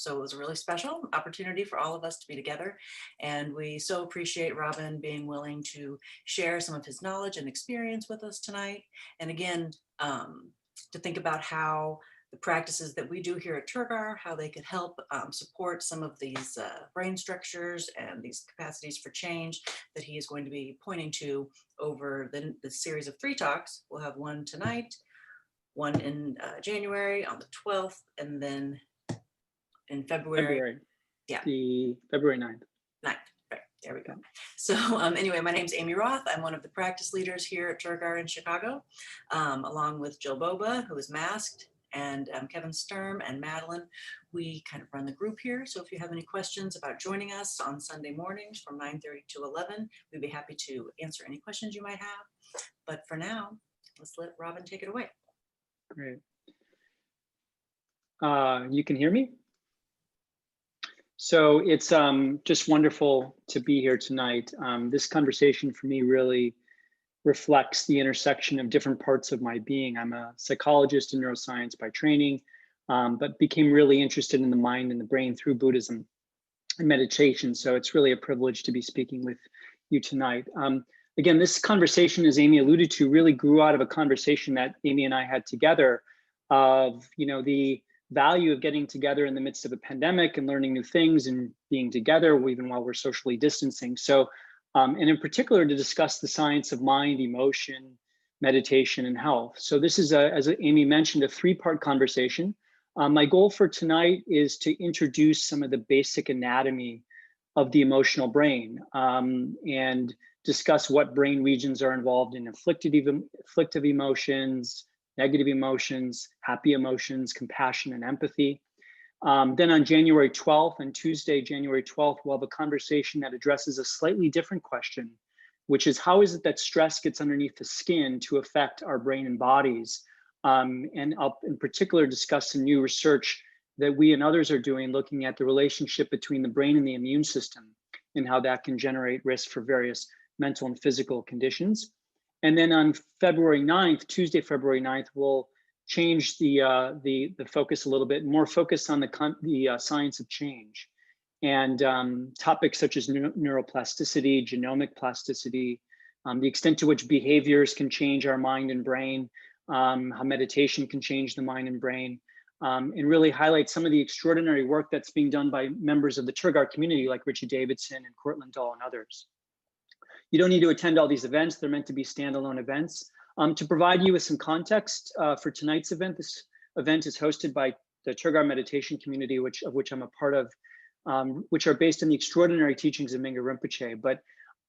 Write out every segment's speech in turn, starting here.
So it was a really special opportunity for all of us to be together. And we so appreciate Robin being willing to share some of his knowledge and experience with us tonight. And again, to think about how the practices that we do here at Tergar, how they could help support some of these brain structures and these capacities for change that he is going to be pointing to over the series of 3 talks. We'll have one tonight, one in January on the 12th, and then in February. Yeah. The February 9th. 9th. Right, there we go. So anyway, my name's Amy Roth. I'm one of the practice leaders here at Tergar in Chicago, along with Jill Boba, who is masked, and Kevin Sturm and Madeline. We kind of run the group here. So if you have any questions about joining us on Sunday mornings from 9:30 to 11, we'd be happy to answer any questions you might have. But for now, let's let Robin take it away. Great. You can hear me? So it's just wonderful to be here tonight. This conversation for me really reflects the intersection of different parts of my being. I'm a psychologist in neuroscience by training, but became really interested in the mind and the brain through Buddhism and meditation. So it's really a privilege to be speaking with you tonight. Again, this conversation, as Amy alluded to, really grew out of a conversation that Amy and I had together of, the value of getting together in the midst of a pandemic and learning new things and being together even while we're socially distancing. So, and in particular to discuss the science of mind, emotion, meditation, and health. So this is, as Amy mentioned, a 3-part conversation. My goal for tonight is to introduce some of the basic anatomy of the emotional brain and discuss what brain regions are involved in afflictive emotions, negative emotions, happy emotions, compassion, and empathy. Then on January 12th, on Tuesday, January 12th, we'll have a conversation that addresses a slightly different question, which is how is it that stress gets underneath the skin to affect our brain and bodies? And I'll in particular discuss some new research that we and others are doing, looking at the relationship between the brain and the immune system and how that can generate risk for various mental and physical conditions. And then on February 9th, Tuesday, February 9th, we'll change the focus a little bit, more focus on the science of change and topics such as neuroplasticity, genomic plasticity, the extent to which behaviors can change our mind and brain, how meditation can change the mind and brain, and really highlight some of the extraordinary work that's being done by members of the Tergar community like Richie Davidson and Cortland Dahl and others. You don't need to attend all these events. They're meant to be standalone events. To provide you with some context for tonight's event, this event is hosted by the Tergar meditation community, of which I'm a part of, which are based on the extraordinary teachings of Mingyur Rinpoche. But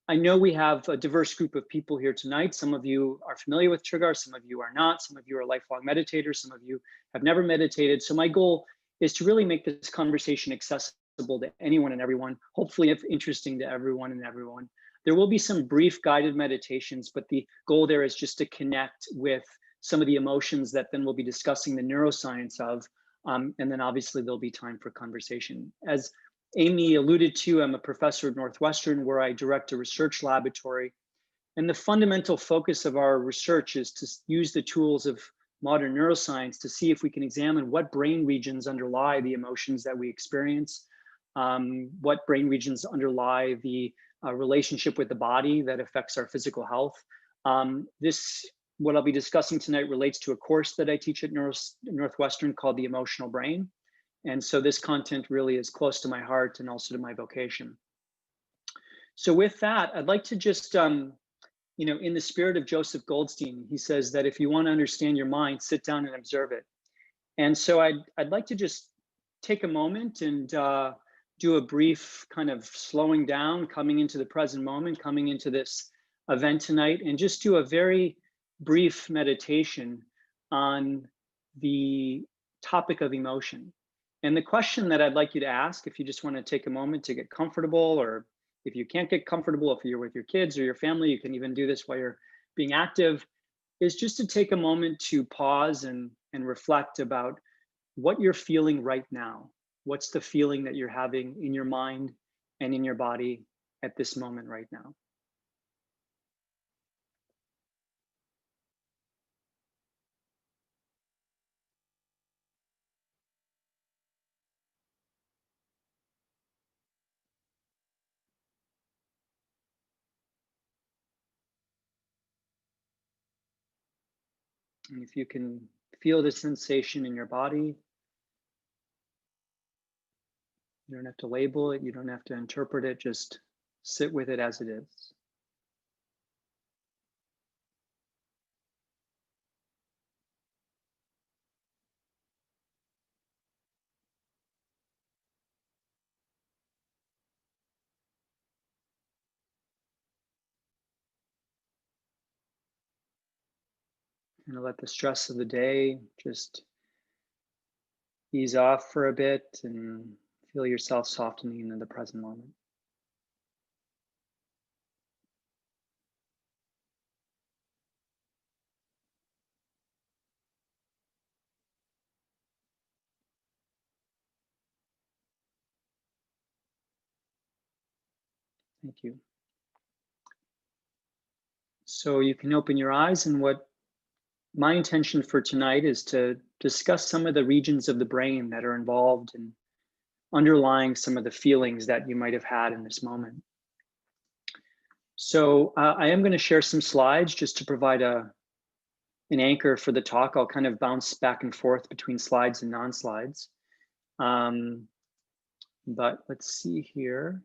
I know we have a diverse group of people here tonight. Some of you are familiar with Tergar, some of you are not, some of you are lifelong meditators, some of you have never meditated. So my goal is to really make this conversation accessible to anyone and everyone, hopefully if interesting to everyone and everyone. There will be some brief guided meditations, but the goal there is just to connect with some of the emotions that then we'll be discussing the neuroscience of, and then obviously there'll be time for conversation. As Amy alluded to, I'm a professor at Northwestern where I direct a research laboratory. And the fundamental focus of our research is to use the tools of modern neuroscience to see if we can examine what brain regions underlie the emotions that we experience, what brain regions underlie the relationship with the body that affects our physical health. What I'll be discussing tonight relates to a course that I teach at Northwestern called The Emotional Brain. And so this content really is close to my heart and also to my vocation. So with that, I'd like to just, in the spirit of Joseph Goldstein, he says that if you want to understand your mind, sit down and observe it. And so I'd like to just take a moment and do a brief kind of slowing down, coming into the present moment, coming into this event tonight, and just do a very brief meditation on the topic of emotion. And the question that I'd like you to ask, if you just want to take a moment to get comfortable, or if you can't get comfortable, if you're with your kids or your family, you can even do this while you're being active, is just to take a moment to pause and reflect about what you're feeling right now. What's the feeling that you're having in your mind and in your body at this moment right now? And if you can feel the sensation in your body, you don't have to label it, you don't have to interpret it, just sit with it as it is. And let the stress of the day just ease off for a bit and feel yourself softening into the present moment. Thank you. So you can open your eyes, and what my intention for tonight is to discuss some of the regions of the brain that are involved in underlying some of the feelings that you might have had in this moment. So I am going to share some slides just to provide an anchor for the talk. I'll kind of bounce back and forth between slides and non-slides. But let's see here.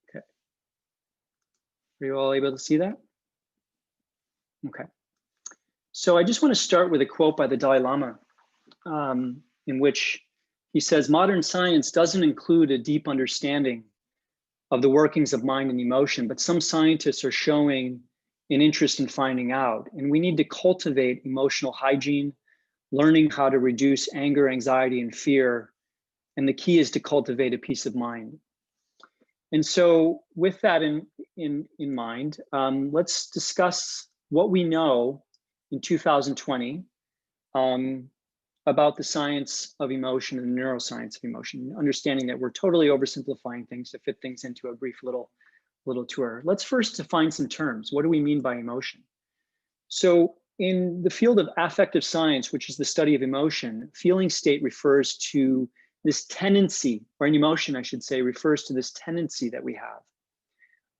Okay. Are you all able to see that? Okay. So I just want to start with a quote by the Dalai Lama, in which he says, modern science doesn't include a deep understanding of the workings of mind and emotion, but some scientists are showing an interest in finding out. And we need to cultivate emotional hygiene, learning how to reduce anger, anxiety, and fear. And the key is to cultivate a peace of mind. And so with that in mind, let's discuss what we know in 2020 about the science of emotion and the neuroscience of emotion, understanding that we're totally oversimplifying things to fit things into a brief little tour. Let's first define some terms. What do we mean by emotion? So in the field of affective science, which is the study of emotion, feeling state refers to this tendency, or an emotion, I should say, refers to this tendency that we have.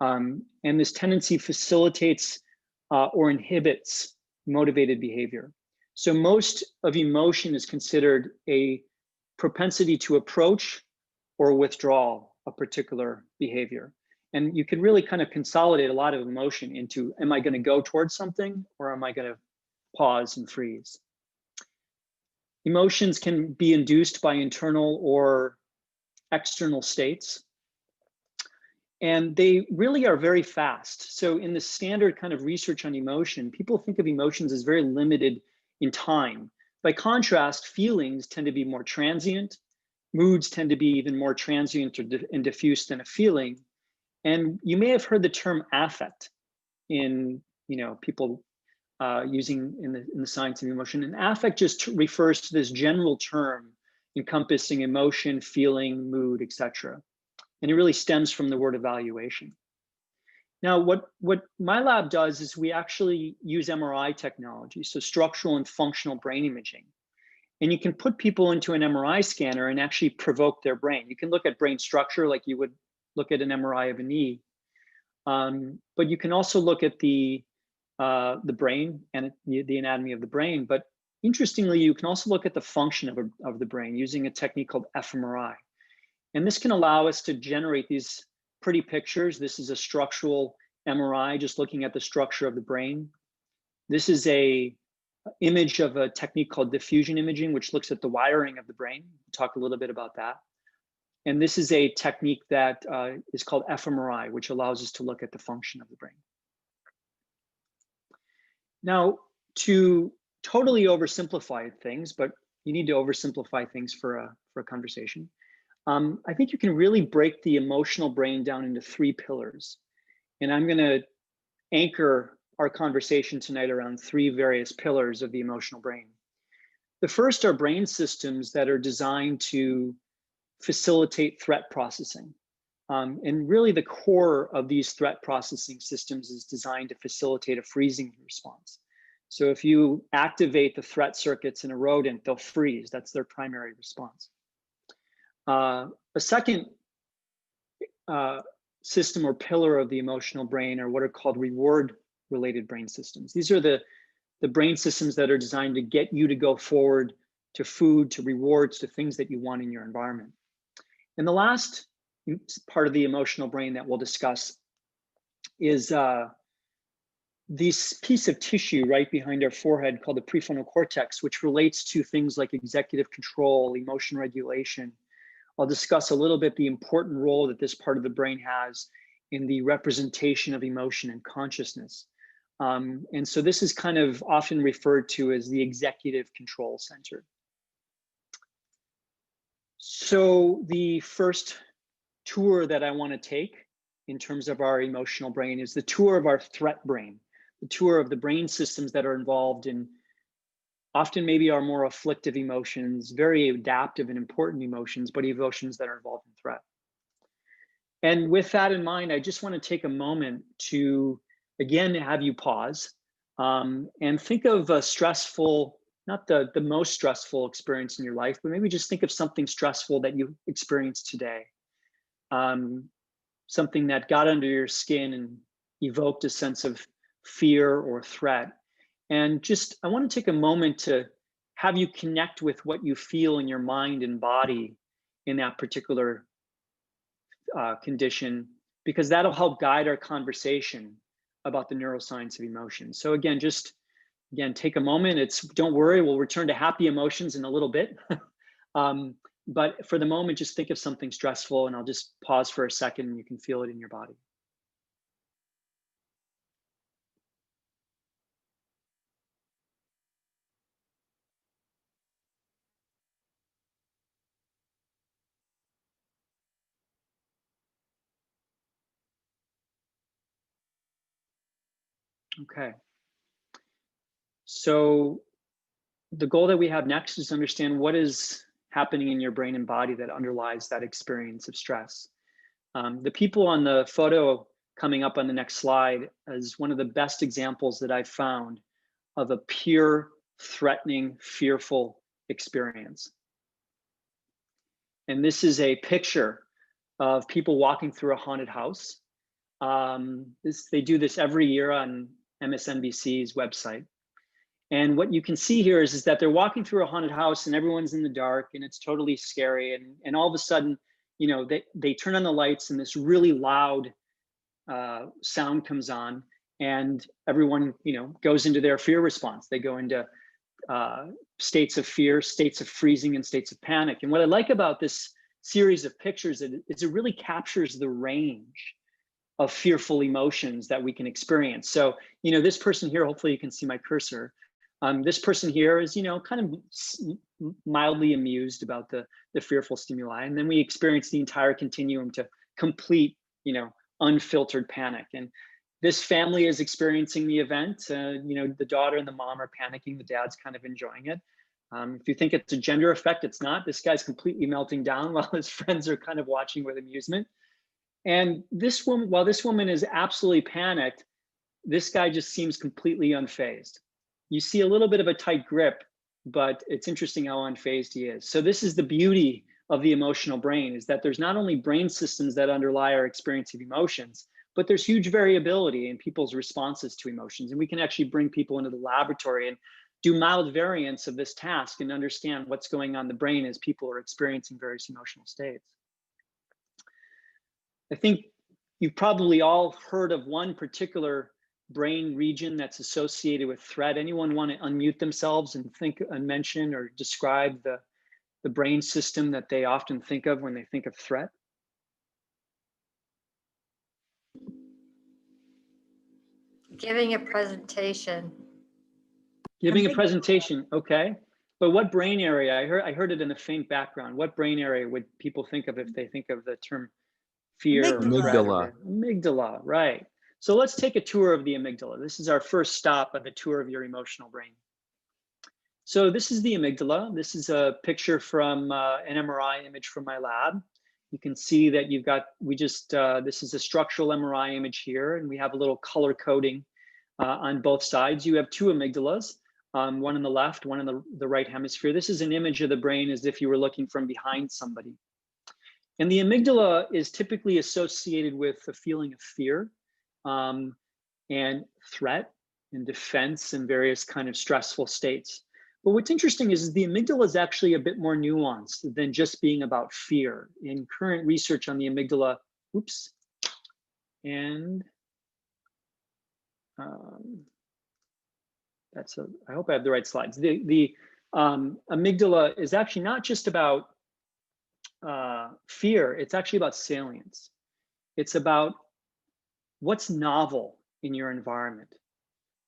And this tendency facilitates or inhibits motivated behavior. So most of emotion is considered a propensity to approach or withdraw a particular behavior. And you can really kind of consolidate a lot of emotion into, am I going to go towards something, or am I going to pause and freeze? Emotions can be induced by internal or external states. And they really are very fast. So in the standard kind of research on emotion, people think of emotions as very limited in time. By contrast, feelings tend to be more transient. Moods tend to be even more transient and diffuse than a feeling. And you may have heard the term affect in people using in the science of emotion. And affect just refers to this general term encompassing emotion, feeling, mood, etc. And it really stems from the word evaluation. Now, what my lab does is we actually use MRI technology, so structural and functional brain imaging. And you can put people into an MRI scanner and actually provoke their brain. You can look at brain structure like you would look at an MRI of a knee. But you can also look at the brain and the anatomy of the brain. But interestingly, you can also look at the function of the brain using a technique called fMRI. And this can allow us to generate these pretty pictures. This is a structural MRI, just looking at the structure of the brain. This is a image of a technique called diffusion imaging, which looks at the wiring of the brain. We'll talk a little bit about that. And this is a technique that is called fMRI, which allows us to look at the function of the brain. Now, to totally oversimplify things, but you need to oversimplify things for a conversation. I think you can really break the emotional brain down into 3 pillars. And I'm going to anchor our conversation tonight around 3 various pillars of the emotional brain. The first are brain systems that are designed to facilitate threat processing. And really the core of these threat processing systems is designed to facilitate a freezing response. So if you activate the threat circuits in a rodent, they'll freeze. That's their primary response. A second system or pillar of the emotional brain are what are called reward-related brain systems. These are the brain systems that are designed to get you to go forward to food, to rewards, to things that you want in your environment. And the last part of the emotional brain that we'll discuss is this piece of tissue right behind our forehead called the prefrontal cortex, which relates to things like executive control, emotion regulation. I'll discuss a little bit the important role that this part of the brain has in the representation of emotion and consciousness. And so this is kind of often referred to as the executive control center. So the first tour that I want to take in terms of our emotional brain is the tour of our threat brain, the tour of the brain systems that are involved in often maybe our more afflictive emotions, very adaptive and important emotions, but emotions that are involved in threat. And with that in mind, I just want to take a moment to, again, have you pause and think of a stressful, not the most stressful experience in your life, but maybe just think of something stressful that you experienced today. Something that got under your skin and evoked a sense of fear or threat. And just, I want to take a moment to have you connect with what you feel in your mind and body in that particular condition, because that'll help guide our conversation about the neuroscience of emotion. So again, just take a moment. Don't worry, we'll return to happy emotions in a little bit. But for the moment, just think of something stressful, and I'll just pause for a second and you can feel it in your body. Okay. So the goal that we have next is to understand what is happening in your brain and body that underlies that experience of stress. The people on the photo coming up on the next slide is one of the best examples that I've found of a pure, threatening, fearful experience. And this is a picture of people walking through a haunted house. They do this every year on MSNBC's website. And what you can see here is that they're walking through a haunted house and everyone's in the dark and it's totally scary. And all of a sudden, you know, they turn on the lights and this really loud sound comes on and everyone, you know, goes into their fear response. They go into states of fear, states of freezing, and states of panic. And what I like about this series of pictures is it really captures the range of fearful emotions that we can experience. So, you know, this person here, hopefully you can see my cursor. This person here is, you know, kind of mildly amused about the fearful stimuli. And then we experience the entire continuum to complete, you know, unfiltered panic. And this family is experiencing the event. You know, the daughter and the mom are panicking. The dad's kind of enjoying it. If you think it's a gender effect, it's not. This guy's completely melting down while his friends are kind of watching with amusement. And this woman, while this woman is absolutely panicked, this guy just seems completely unfazed. You see a little bit of a tight grip, but it's interesting how unfazed he is. So this is the beauty of the emotional brain, is that there's not only brain systems that underlie our experience of emotions, but there's huge variability in people's responses to emotions. And we can actually bring people into the laboratory and do mild variants of this task and understand what's going on in the brain as people are experiencing various emotional states. I think you've probably all heard of one particular brain region that's associated with threat. Anyone want to unmute themselves and think and mention or describe the brain system that they often think of when they think of threat? Giving a presentation. Giving a presentation, okay. But what brain area? I heard it in the faint background. What brain area would people think of if they think of the term fear? Amygdala. Amygdala, right. So let's take a tour of the amygdala. This is our first stop on the tour of your emotional brain. So this is the amygdala. This is a picture from an MRI image from my lab. You can see that you've got, this is a structural MRI image here, and we have a little color coding on both sides. You have two amygdalas, one on the left, one in the right hemisphere. This is an image of the brain as if you were looking from behind somebody. And the amygdala is typically associated with a feeling of fear, and threat and defense and various kind of stressful states. But what's interesting is the amygdala is actually a bit more nuanced than just being about fear. In current research on the amygdala, oops, and I hope I have the right slides. The amygdala is actually not just about fear, it's actually about salience. It's about what's novel in your environment,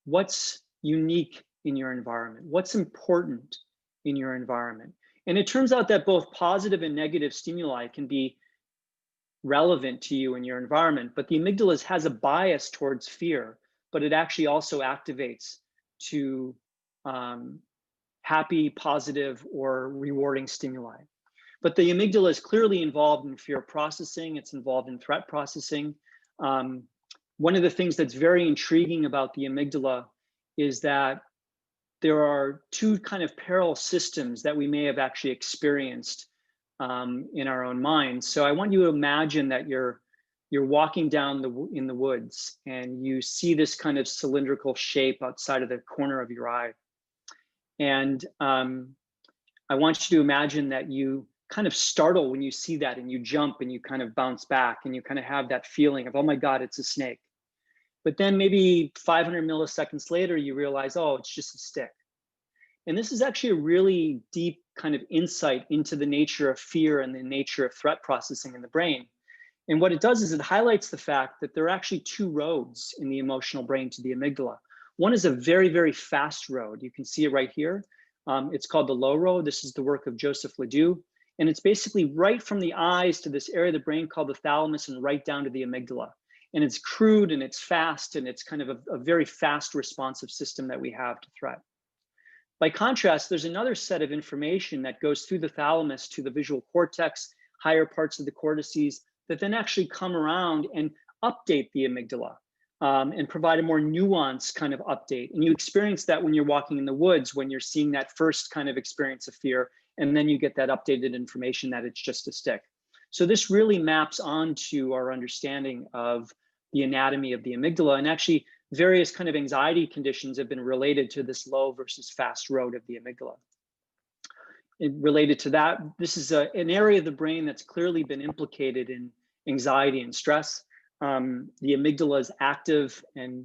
what's unique in your environment, what's important in your environment. And it turns out that both positive and negative stimuli can be relevant to you in your environment, but the amygdala has a bias towards fear, but it actually also activates to happy, positive, or rewarding stimuli. But the amygdala is clearly involved in fear processing, it's involved in threat processing. One of the things that's very intriguing about the amygdala is that there are two kind of parallel systems that we may have actually experienced in our own minds. So I want you to imagine that you're walking down in the woods and you see this kind of cylindrical shape outside of the corner of your eye. And I want you to imagine that you kind of startle when you see that, and you jump and you kind of bounce back and you kind of have that feeling of, oh my God, it's a snake. But then maybe 500 milliseconds later, you realize, oh, it's just a stick. And this is actually a really deep kind of insight into the nature of fear and the nature of threat processing in the brain. And what it does is it highlights the fact that there are actually two roads in the emotional brain to the amygdala. One is a very, very fast road. You can see it right here. It's called the low road. This is the work of Joseph Ledoux. And it's basically right from the eyes to this area of the brain called the thalamus and right down to the amygdala. And it's crude and it's fast and it's kind of a very fast responsive system that we have to threat. By contrast, there's another set of information that goes through the thalamus to the visual cortex, higher parts of the cortices, that then actually come around and update the amygdala and provide a more nuanced kind of update. And you experience that when you're walking in the woods, when you're seeing that first kind of experience of fear, and then you get that updated information that it's just a stick. So this really maps onto our understanding of the anatomy of the amygdala, and actually various kind of anxiety conditions have been related to this low versus fast road of the amygdala. And related to that, this is an area of the brain that's clearly been implicated in anxiety and stress. The amygdala is active and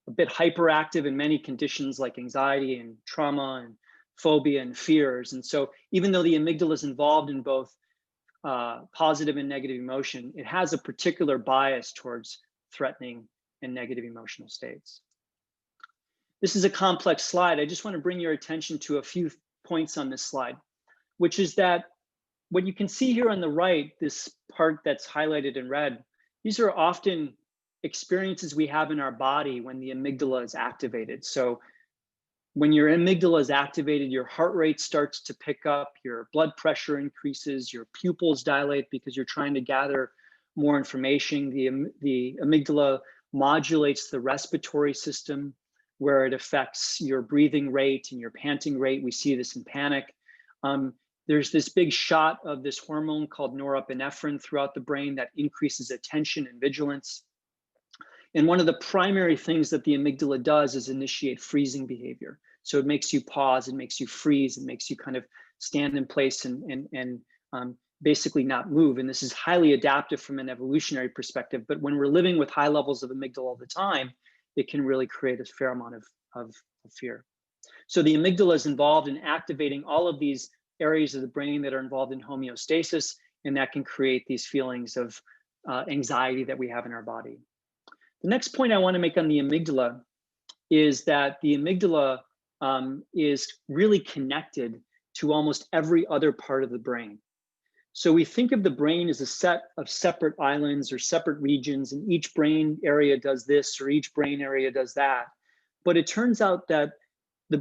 a bit hyperactive in many conditions like anxiety and trauma and phobia and fears. And so even though the amygdala is involved in both positive and negative emotion, it has a particular bias towards threatening and negative emotional states. This is a complex slide. I just want to bring your attention to a few points on this slide, which is that what you can see here on the right, this part that's highlighted in red, these are often experiences we have in our body when the amygdala is activated. So when your amygdala is activated, your heart rate starts to pick up, your blood pressure increases, your pupils dilate because you're trying to gather more information. The amygdala modulates the respiratory system, where it affects your breathing rate and your panting rate. We see this in panic. There's this big shot of this hormone called norepinephrine throughout the brain that increases attention and vigilance. And one of the primary things that the amygdala does is initiate freezing behavior. So it makes you pause, it makes you freeze, it makes you kind of stand in place and basically not move. And this is highly adaptive from an evolutionary perspective. But when we're living with high levels of amygdala all the time, it can really create a fair amount of fear. So the amygdala is involved in activating all of these areas of the brain that are involved in homeostasis, and that can create these feelings of anxiety that we have in our body. The next point I want to make on the amygdala is that the amygdala is really connected to almost every other part of the brain. So we think of the brain as a set of separate islands or separate regions, and each brain area does this or each brain area does that. But it turns out that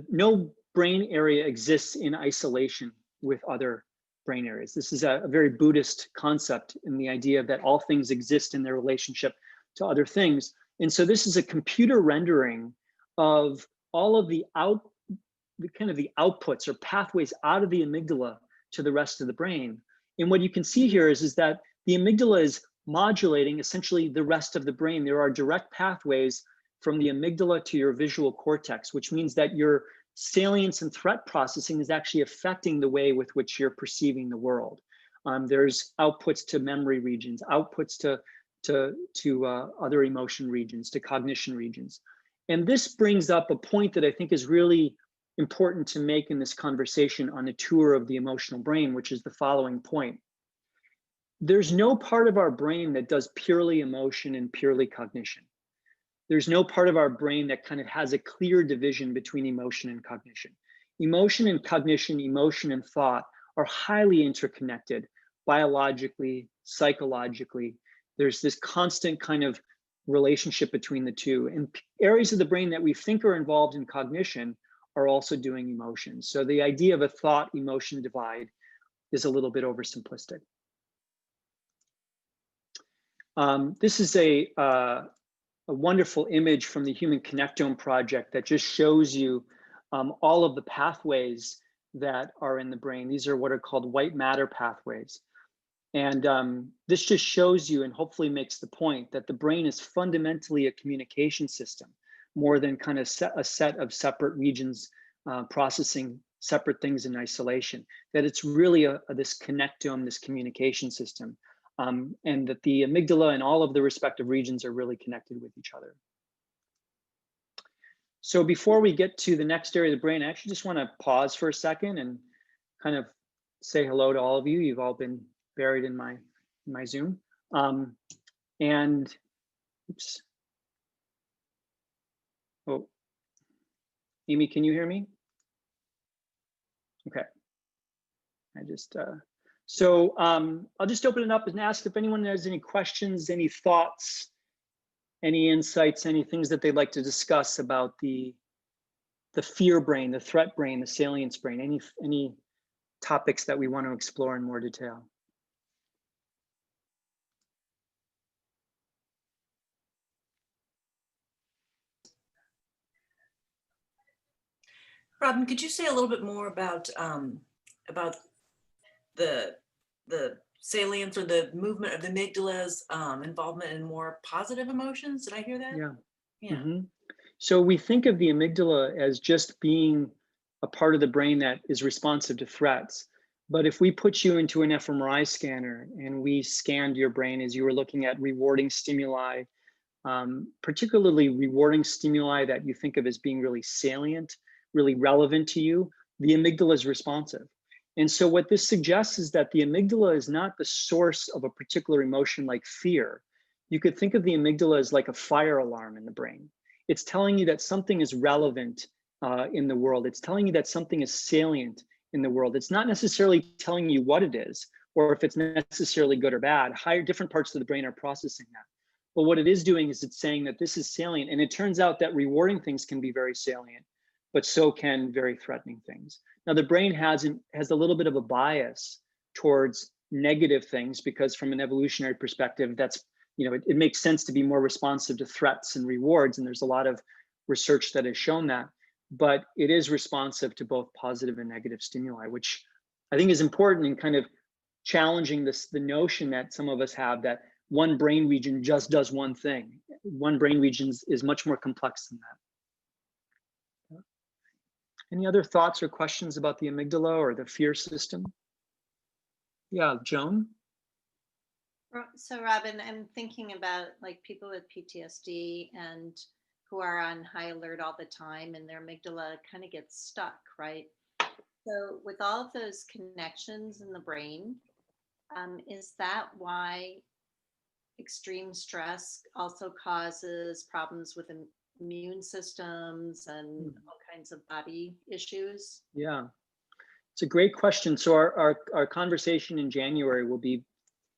no brain area exists in isolation with other brain areas. This is a very Buddhist concept in the idea that all things exist in their relationship to other things. And so this is a computer rendering of all of the outputs or pathways out of the amygdala to the rest of the brain. And what you can see here is that the amygdala is modulating essentially the rest of the brain. There are direct pathways from the amygdala to your visual cortex, which means that your salience and threat processing is actually affecting the way with which you're perceiving the world. There's outputs to memory regions, outputs to other emotion regions, to cognition regions. And this brings up a point that I think is really important to make in this conversation on a tour of the emotional brain, which is the following point. There's no part of our brain that does purely emotion and purely cognition. There's no part of our brain that kind of has a clear division between emotion and cognition. Emotion and cognition, emotion and thought are highly interconnected biologically, psychologically. There's this constant kind of relationship between the two. And areas of the brain that we think are involved in cognition are also doing emotion. So the idea of a thought-emotion divide is a little bit oversimplistic. This is a wonderful image from the Human Connectome Project that just shows you all of the pathways that are in the brain. These are what are called white matter pathways. And this just shows you and hopefully makes the point that the brain is fundamentally a communication system more than kind of a set of separate regions processing separate things in isolation, that it's really this connectome, this communication system. And that the amygdala and all of the respective regions are really connected with each other. So before we get to the next area of the brain, I actually just want to pause for a second and kind of say hello to all of you. You've all been buried in my Zoom. And oops. Oh, Amy, can you hear me? Okay. I just, So I'll just open it up and ask if anyone has any questions, any thoughts, any insights, any things that they'd like to discuss about the fear brain, the threat brain, the salience brain, any topics that we want to explore in more detail. Robin, could you say a little bit more about the salience or the movement of the amygdala's involvement in more positive emotions? Did I hear that? Yeah. Yeah. Mm-hmm. So we think of the amygdala as just being a part of the brain that is responsive to threats. But if we put you into an fMRI scanner and we scanned your brain as you were looking at rewarding stimuli, particularly rewarding stimuli that you think of as being really salient, really relevant to you, the amygdala is responsive. And so what this suggests is that the amygdala is not the source of a particular emotion like fear. You could think of the amygdala as like a fire alarm in the brain. It's telling you that something is relevant in the world. It's telling you that something is salient in the world. It's not necessarily telling you what it is or if it's necessarily good or bad. Different parts of the brain are processing that. But what it is doing is it's saying that this is salient. And it turns out that rewarding things can be very salient, but so can very threatening things. Now, the brain has a little bit of a bias towards negative things because from an evolutionary perspective, that's, it makes sense to be more responsive to threats and rewards. And there's a lot of research that has shown that, but it is responsive to both positive and negative stimuli, which I think is important in kind of challenging the notion that some of us have that one brain region just does one thing. One brain region is much more complex than that. Any other thoughts or questions about the amygdala or the fear system? Yeah, Joan? So Robin, I'm thinking about like people with PTSD and who are on high alert all the time and their amygdala kind of gets stuck, right? So with all of those connections in the brain, is that why extreme stress also causes problems with immune systems and all kinds of body issues? Yeah, it's a great question. So our conversation in January will be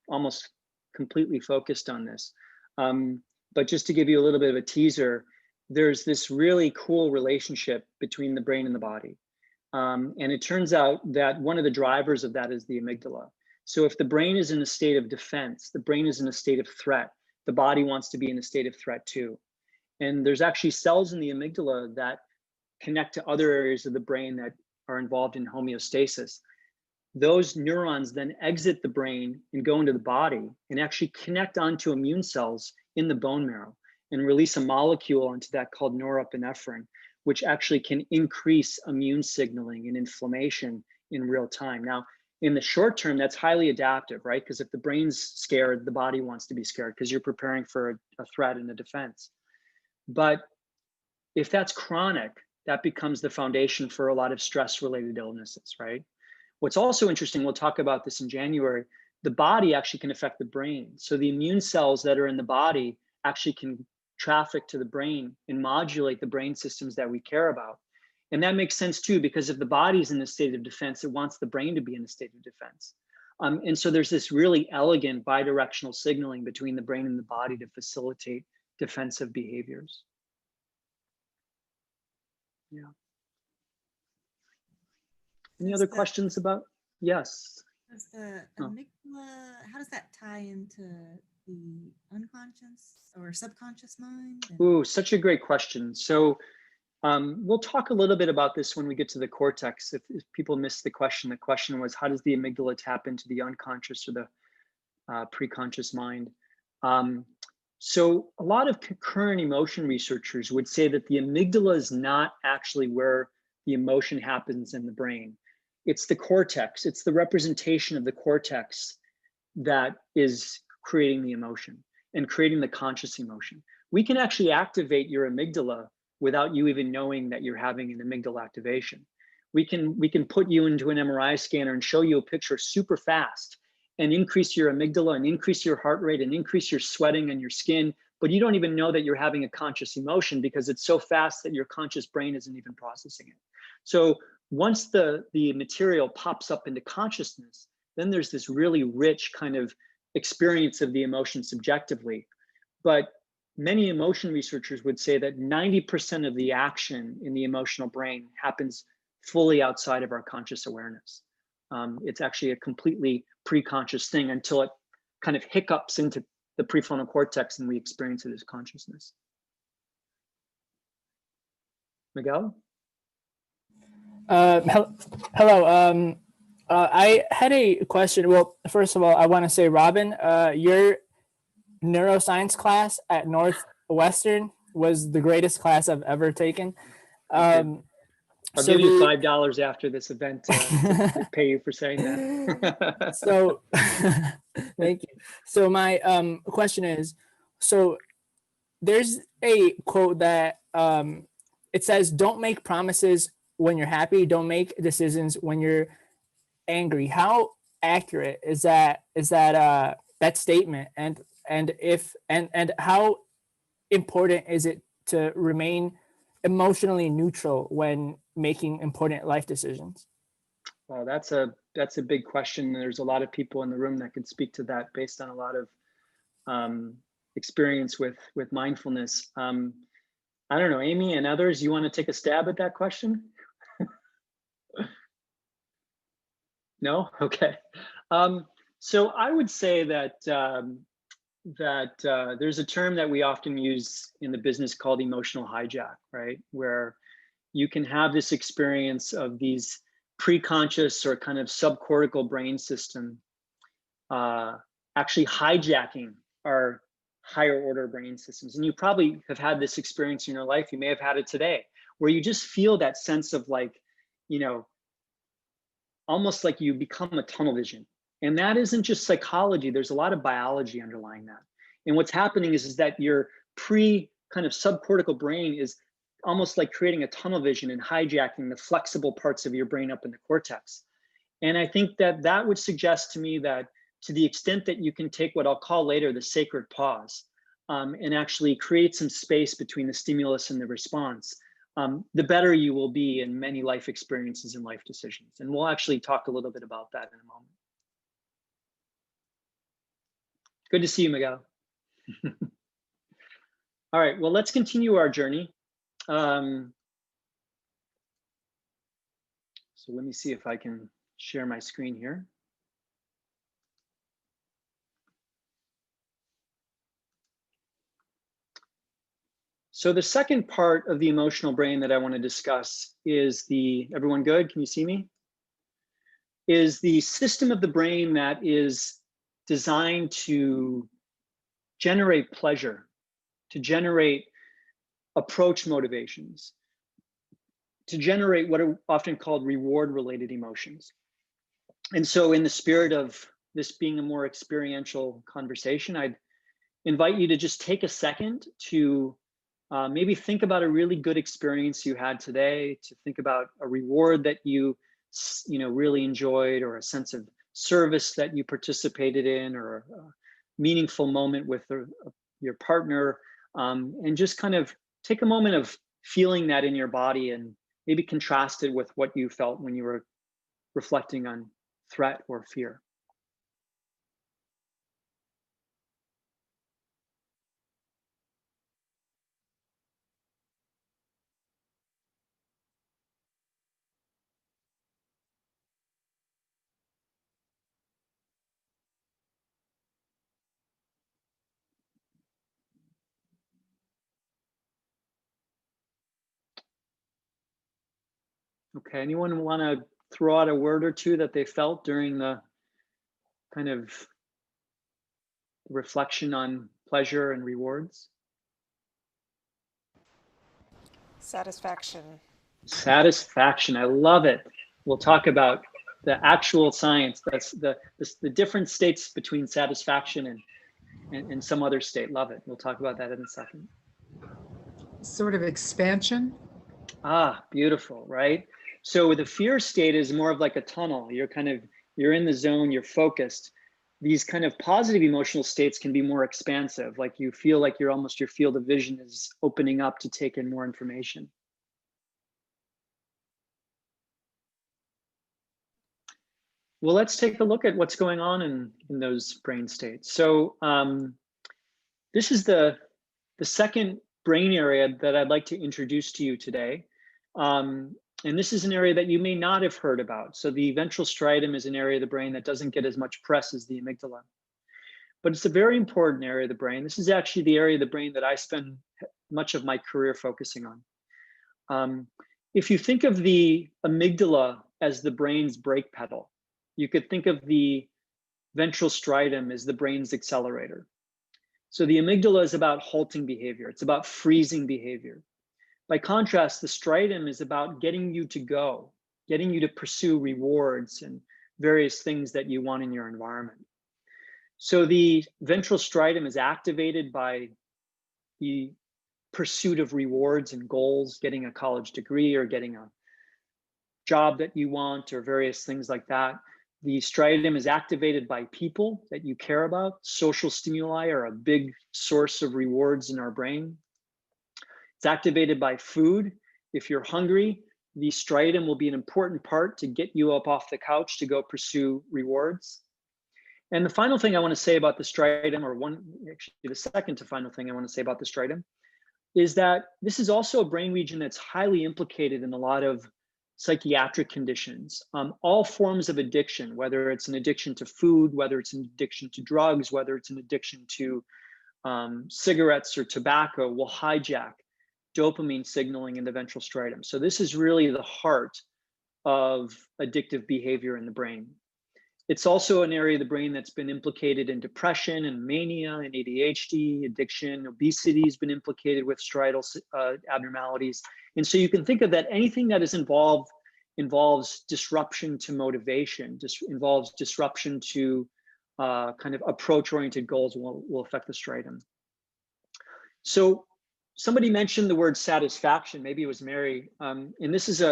almost completely focused on this. But just to give you a little bit of a teaser, there's this really cool relationship between the brain and the body. And it turns out that one of the drivers of that is the amygdala. So if the brain is in a state of defense, the brain is in a state of threat, the body wants to be in a state of threat too. And there's actually cells in the amygdala that connect to other areas of the brain that are involved in homeostasis. those neurons then exit the brain and go into the body and actually connect onto immune cells in the bone marrow and release a molecule into that called norepinephrine, which actually can increase immune signaling and inflammation in real time. Now, in the short term, that's highly adaptive, right? Because if the brain's scared, the body wants to be scared because you're preparing for a threat and a defense. But if that's chronic, that becomes the foundation for a lot of stress-related illnesses, right? What's also interesting, we'll talk about this in January, the body actually can affect the brain. So the immune cells that are in the body actually can traffic to the brain and modulate the brain systems that we care about. And that makes sense too, because if the body's in a state of defense, it wants the brain to be in a state of defense. And so there's this really elegant bidirectional signaling between the brain and the body to facilitate defensive behaviors. Yeah. Any other questions about? Yes. Does the amygdala, how does that tie into the unconscious or subconscious mind? Ooh, such a great question. So we'll talk a little bit about this when we get to the cortex. If people missed the question was, how does the amygdala tap into the unconscious or the preconscious mind? So a lot of current emotion researchers would say that the amygdala is not actually where the emotion happens in the brain. It's the cortex. It's the representation of the cortex that is creating the emotion and creating the conscious emotion. We can actually activate your amygdala without you even knowing that you're having an amygdala activation. We can put you into an MRI scanner and show you a picture super fast and increase your amygdala and increase your heart rate and increase your sweating and your skin, but you don't even know that you're having a conscious emotion because it's so fast that your conscious brain isn't even processing it. So once the material pops up into consciousness, then there's this really rich kind of experience of the emotion subjectively. But many emotion researchers would say that 90% of the action in the emotional brain happens fully outside of our conscious awareness. It's actually a completely pre-conscious thing until it kind of hiccups into the prefrontal cortex and we experience it as consciousness. Miguel? Hello. I had a question. Well, first of all, I want to say, Robin, your neuroscience class at Northwestern was the greatest class I've ever taken. I'll give you $5 after this event to pay you for saying that. So, thank you. So my question is, so there's a quote that it says, "Don't make promises when you're happy. Don't make decisions when you're angry." How accurate is that statement? And how important is it to remain emotionally neutral when making important life decisions? Well, that's a big question. There's a lot of people in the room that could speak to that based on a lot of experience with mindfulness. I don't know, Amy and others, you want to take a stab at that question? No? Okay. So I would say that there's a term that we often use in the business called emotional hijack, right? Where you can have this experience of these preconscious or kind of subcortical brain system actually hijacking our higher order brain systems. And you probably have had this experience in your life. You may have had it today, where you just feel that sense of like, you know, almost like you become a tunnel vision. And that isn't just psychology. There's a lot of biology underlying that. And what's happening is that your kind of subcortical brain is almost like creating a tunnel vision and hijacking the flexible parts of your brain up in the cortex. And I think that would suggest to me that to the extent that you can take what I'll call later the sacred pause and actually create some space between the stimulus and the response, the better you will be in many life experiences and life decisions. And we'll actually talk a little bit about that in a moment. Good to see you, Miguel. All right, well, let's continue our journey. So let me see if I can share my screen here. So the second part of the emotional brain that I want to discuss is everyone good? Can you see me? is the system of the brain that is designed to generate pleasure, to generate approach motivations, to generate what are often called reward-related emotions. And so in the spirit of this being a more experiential conversation, I'd invite you to just take a second to maybe think about a really good experience you had today, to think about a reward that you really enjoyed, or a sense of service that you participated in, or a meaningful moment with your partner, and just kind of take a moment of feeling that in your body, and maybe contrast it with what you felt when you were reflecting on threat or fear. Okay, anyone want to throw out a word or two that they felt during the kind of reflection on pleasure and rewards? Satisfaction. Satisfaction, I love it. We'll talk about the actual science. That's the different states between satisfaction and some other state. Love it. We'll talk about that in a second. Sort of expansion. Ah, beautiful, right? So the fear state is more of like a tunnel. You're in the zone, you're focused. These kind of positive emotional states can be more expansive. Like you feel like your field of vision is opening up to take in more information. Well, let's take a look at what's going on in those brain states. So this is the second brain area that I'd like to introduce to you today. And this is an area that you may not have heard about. So the ventral striatum is an area of the brain that doesn't get as much press as the amygdala. But it's a very important area of the brain. This is actually the area of the brain that I spend much of my career focusing on. If you think of the amygdala as the brain's brake pedal, you could think of the ventral striatum as the brain's accelerator. So the amygdala is about halting behavior. It's about freezing behavior. By contrast, the striatum is about getting you to go, getting you to pursue rewards and various things that you want in your environment. So the ventral striatum is activated by the pursuit of rewards and goals, getting a college degree or getting a job that you want or various things like that. The striatum is activated by people that you care about. Social stimuli are a big source of rewards in our brain. It's activated by food. If you're hungry, the striatum will be an important part to get you up off the couch to go pursue rewards. And the final thing I want to say about the striatum, the second to final thing I want to say about the striatum, is that this is also a brain region that's highly implicated in a lot of psychiatric conditions. All forms of addiction, whether it's an addiction to food, whether it's an addiction to drugs, whether it's an addiction to cigarettes or tobacco, will hijack dopamine signaling in the ventral striatum. So this is really the heart of addictive behavior in the brain. It's also an area of the brain that's been implicated in depression and mania and ADHD, addiction, obesity has been implicated with striatal abnormalities. And so you can think of that anything that is involves disruption to motivation, involves disruption to kind of approach-oriented goals will affect the striatum. So somebody mentioned the word satisfaction, maybe it was Mary, and this is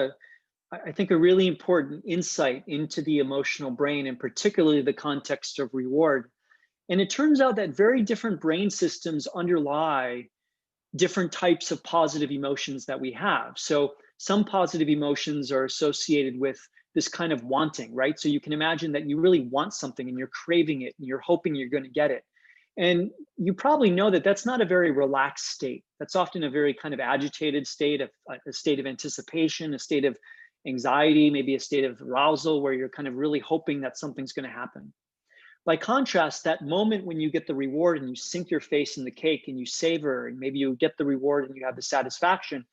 I think a really important insight into the emotional brain, and particularly the context of reward. And it turns out that very different brain systems underlie different types of positive emotions that we have. So some positive emotions are associated with this kind of wanting, right? So you can imagine that you really want something and you're craving it and you're hoping you're going to get it. And you probably know that that's not a very relaxed state. That's often a very kind of agitated state, a state of anticipation, a state of anxiety, maybe a state of arousal where you're kind of really hoping that something's going to happen. By contrast, that moment when you get the reward and you sink your face in the cake and you savor, and maybe you get the reward and you have the satisfaction,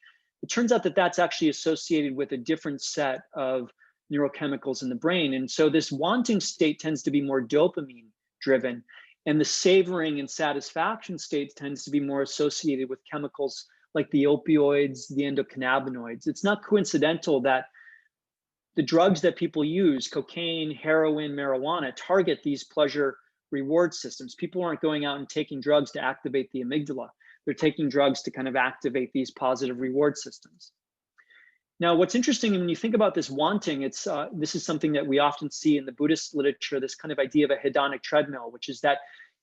it turns out that that's actually associated with a different set of neurochemicals in the brain. And so this wanting state tends to be more dopamine driven, and the savoring and satisfaction state tends to be more associated with chemicals like the opioids, the endocannabinoids. It's not coincidental that the drugs that people use, cocaine, heroin, marijuana, target these pleasure reward systems. People aren't going out and taking drugs to activate the amygdala. They're taking drugs to kind of activate these positive reward systems. Now, what's interesting when you think about this wanting, this is something that we often see in the Buddhist literature, this kind of idea of a hedonic treadmill, which is that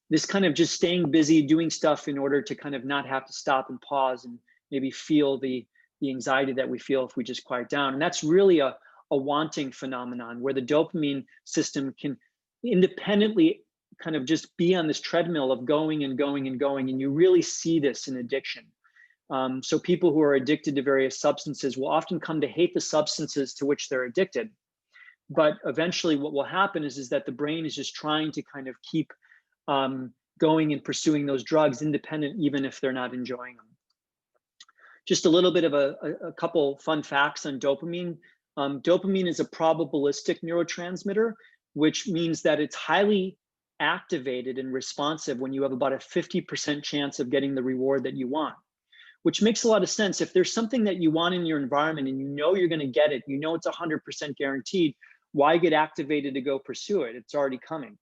this kind of just staying busy, doing stuff in order to kind of not have to stop and pause and maybe feel the anxiety that we feel if we just quiet down. And that's really a wanting phenomenon where the dopamine system can independently kind of just be on this treadmill of going and going and going. And you really see this in addiction. So people who are addicted to various substances will often come to hate the substances to which they're addicted. But eventually what will happen is that the brain is just trying to kind of keep going and pursuing those drugs independent, even if they're not enjoying them. Just a little bit of a couple fun facts on dopamine. Dopamine is a probabilistic neurotransmitter, which means that it's highly activated and responsive when you have about a 50% chance of getting the reward that you want, which makes a lot of sense. If there's something that you want in your environment and you know you're going to get it, you know it's 100% guaranteed, why get activated to go pursue it? It's already coming.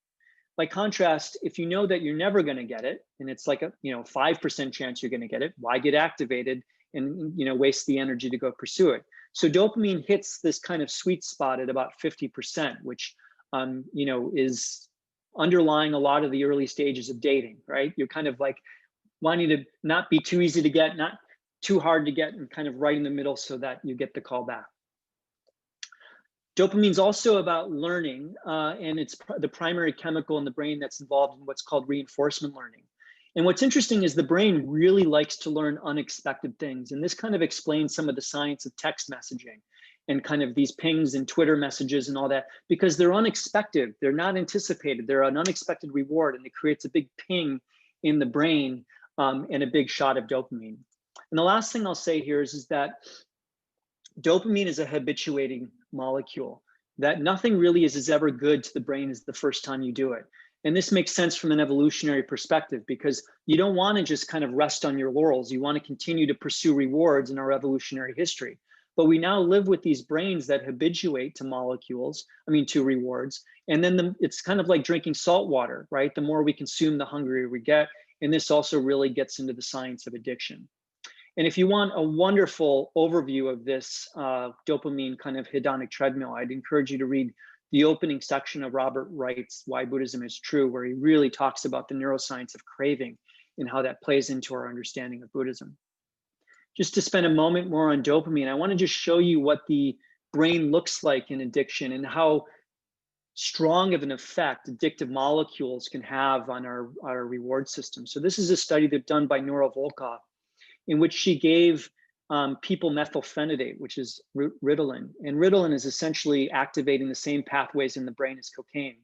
By contrast, if you know that you're never going to get it, and it's like a 5% chance you're going to get it, why get activated and waste the energy to go pursue it? So dopamine hits this kind of sweet spot at about 50%, which is underlying a lot of the early stages of dating, right? You're kind of like wanting to not be too easy to get, not too hard to get, and kind of right in the middle so that you get the call back. Dopamine is also about learning, and it's the primary chemical in the brain that's involved in what's called reinforcement learning. And what's interesting is the brain really likes to learn unexpected things. And this kind of explains some of the science of text messaging and kind of these pings and Twitter messages and all that, because they're unexpected, they're not anticipated, they're an unexpected reward, and it creates a big ping in the brain and a big shot of dopamine. And the last thing I'll say here is that dopamine is a habituating molecule, that nothing really is as ever good to the brain as the first time you do it. And this makes sense from an evolutionary perspective, because you don't want to just kind of rest on your laurels. You want to continue to pursue rewards in our evolutionary history. But we now live with these brains that habituate to to rewards. And then it's kind of like drinking salt water, right? The more we consume, the hungrier we get. And this also really gets into the science of addiction. And if you want a wonderful overview of this dopamine kind of hedonic treadmill, I'd encourage you to read the opening section of Robert Wright's Why Buddhism is True, where he really talks about the neuroscience of craving and how that plays into our understanding of Buddhism. Just to spend a moment more on dopamine, I want to just show you what the brain looks like in addiction and how strong of an effect addictive molecules can have on our reward system. So this is a study that's done by Nora Volkoff, in which she gave people methylphenidate, which is Ritalin. And Ritalin is essentially activating the same pathways in the brain as cocaine.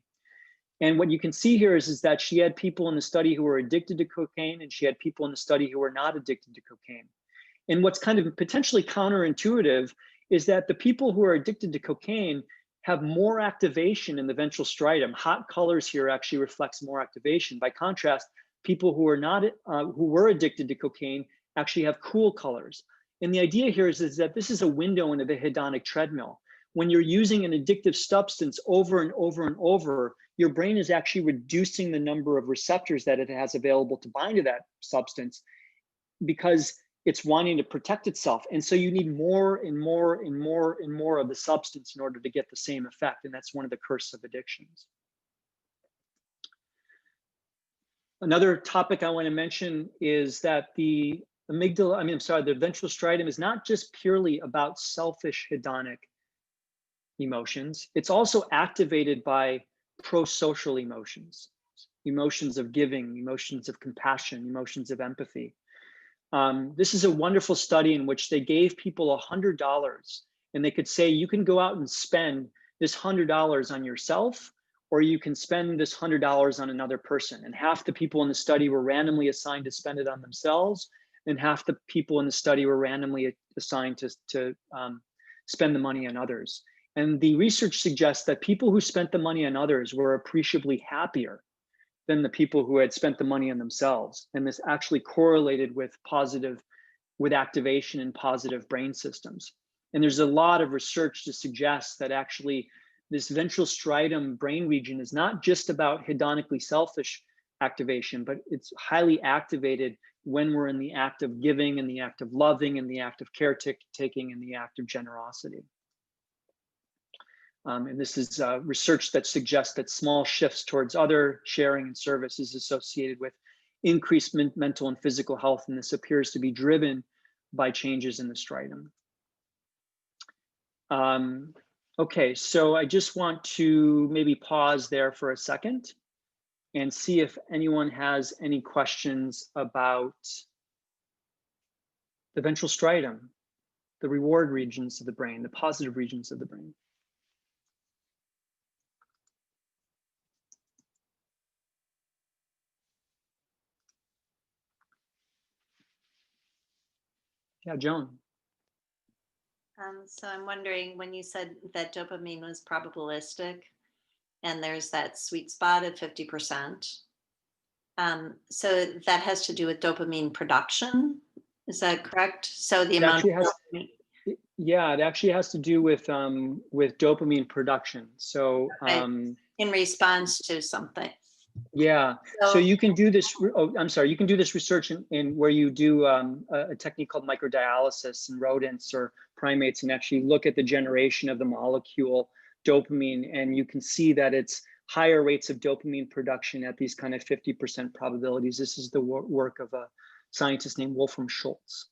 And what you can see here is that she had people in the study who were addicted to cocaine, and she had people in the study who were not addicted to cocaine. And what's kind of potentially counterintuitive is that the people who are addicted to cocaine have more activation in the ventral striatum. Hot colors here actually reflects more activation. By contrast, people who are not, who were addicted to cocaine actually have cool colors. And the idea here is that this is a window into the hedonic treadmill. When you're using an addictive substance over and over and over, your brain is actually reducing the number of receptors that it has available to bind to that substance, because it's wanting to protect itself. And so you need more and more and more and more of the substance in order to get the same effect. And that's one of the curses of addictions. Another topic I want to mention is that the the ventral striatum is not just purely about selfish hedonic emotions. It's also activated by pro-social emotions, emotions of giving, emotions of compassion, emotions of empathy. This is a wonderful study in which they gave people $100, and they could say, you can go out and spend this $100 on yourself, or you can spend this $100 on another person. And half the people in the study were randomly assigned to spend it on themselves, and half the people in the study were randomly assigned to spend the money on others. And the research suggests that people who spent the money on others were appreciably happier than the people who had spent the money on themselves. And this actually correlated with activation in positive brain systems. And there's a lot of research to suggest that actually this ventral striatum brain region is not just about hedonically selfish activation, but it's highly activated when we're in the act of giving, in the act of loving, in the act of caretaking, in the act of generosity. And this is research that suggests that small shifts towards other sharing and service is associated with increased mental and physical health, and this appears to be driven by changes in the striatum. Okay, so I just want to maybe pause there for a second and see if anyone has any questions about the ventral striatum, the reward regions of the brain, the positive regions of the brain. Yeah, Joan. So I'm wondering, when you said that dopamine was probabilistic and there's that sweet spot at 50%, so that has to do with dopamine production. Is that correct? So the amount of dopamine. Yeah, it actually has to do with dopamine production. So in response to something. Yeah, so you can do this. Oh, I'm sorry. You can do this research in where you do a technique called microdialysis in rodents or primates, and actually look at the generation of the molecule dopamine, and you can see that it's higher rates of dopamine production at these kind of 50% probabilities. This is the work of a scientist named Wolfram Schultz.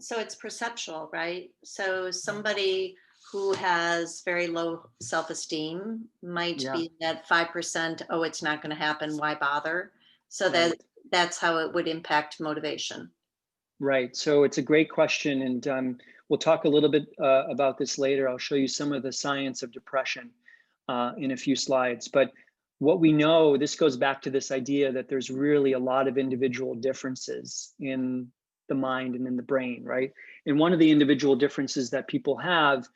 So it's perceptual, right? So somebody who has very low self-esteem might be at 5%, oh, it's not going to happen, why bother? So that's how it would impact motivation. Right, so it's a great question, and we'll talk a little bit about this later. I'll show you some of the science of depression in a few slides. But what we know, this goes back to this idea that there's really a lot of individual differences in the mind and in the brain, right? And one of the individual differences that people have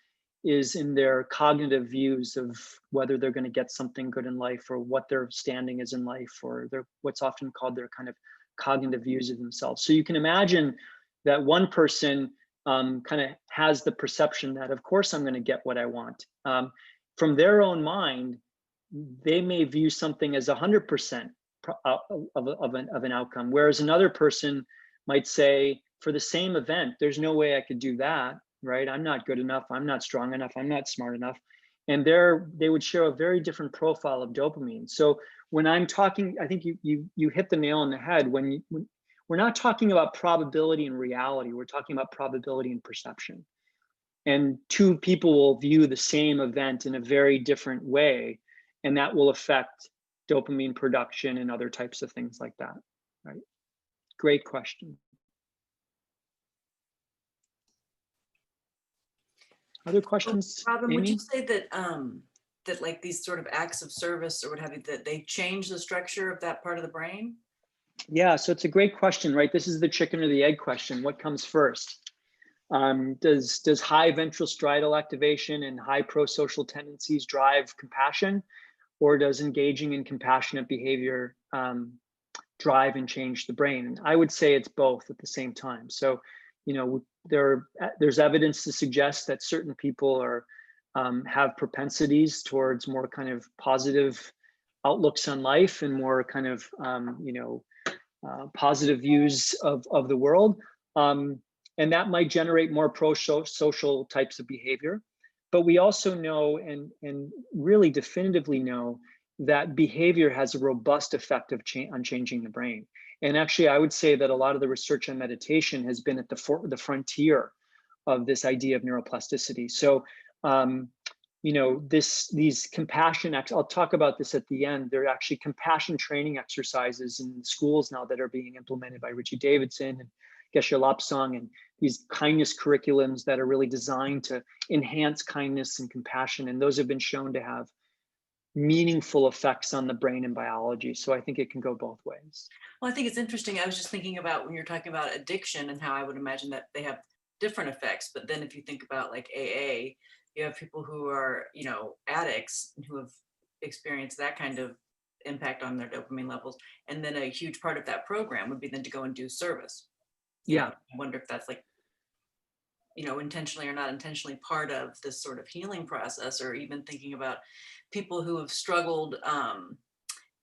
is in their cognitive views of whether they're going to get something good in life, or what their standing is in life, or their what's often called their kind of cognitive views of themselves. So you can imagine that one person kind of has the perception that, of course, I'm going to get what I want. From their own mind, they may view something as 100% of an outcome, whereas another person might say, for the same event, there's no way I could do that. Right? I'm not good enough. I'm not strong enough. I'm not smart enough. And they would show a very different profile of dopamine. So when I'm talking, I think you hit the nail on the head. When we're not talking about probability and reality, we're talking about probability and perception. And two people will view the same event in a very different way, and that will affect dopamine production and other types of things like that. Right? Great question. Other questions? Robin, Amy? would you say that that like these sort of acts of service or what have you, that they change the structure of that part of the brain? Yeah, so it's a great question, right? This is the chicken or the egg question. What comes first? Does high ventral striatal activation and high pro-social tendencies drive compassion, or does engaging in compassionate behavior drive and change the brain? And I would say it's both at the same time. So, you know, there's evidence to suggest that certain people have propensities towards more kind of positive outlooks on life and more kind of positive views of the world, and that might generate more pro-social types of behavior. But we also know, and really definitively know, that behavior has a robust effect on changing the brain. And actually, I would say that a lot of the research on meditation has been at the frontier of this idea of neuroplasticity. So, you know, these compassion acts, I'll talk about this at the end. There are actually compassion training exercises in schools now that are being implemented by Richie Davidson and Geshe Lapsang, and these kindness curriculums that are really designed to enhance kindness and compassion. And those have been shown to have meaningful effects on the brain and biology. So I think it can go both ways. Well, I think it's interesting. I was just thinking about when you're talking about addiction and how I would imagine that they have different effects. But then if you think about like AA, you have people who are, you know, addicts who have experienced that kind of impact on their dopamine levels. And then a huge part of that program would be then to go and do service. You know, I wonder if that's like, you know, intentionally or not intentionally part of this sort of healing process, or even thinking about people who have struggled.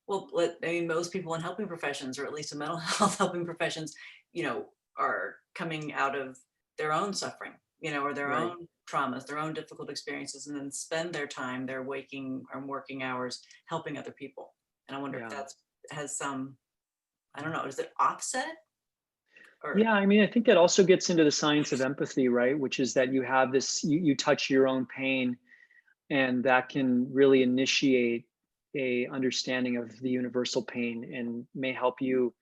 Well, I mean, most people in helping professions, or at least in mental health helping professions, you know, are coming out of their own suffering, you know, or their Right. own traumas, their own difficult experiences, and then spend their time, their waking or working hours helping other people. And I wonder if Yeah. that's has some, I don't know, is it offset? Or Yeah, I mean, I think that also gets into the science of empathy, right? Which is that you have this, you touch your own pain, and that can really initiate a understanding of the universal pain and may help you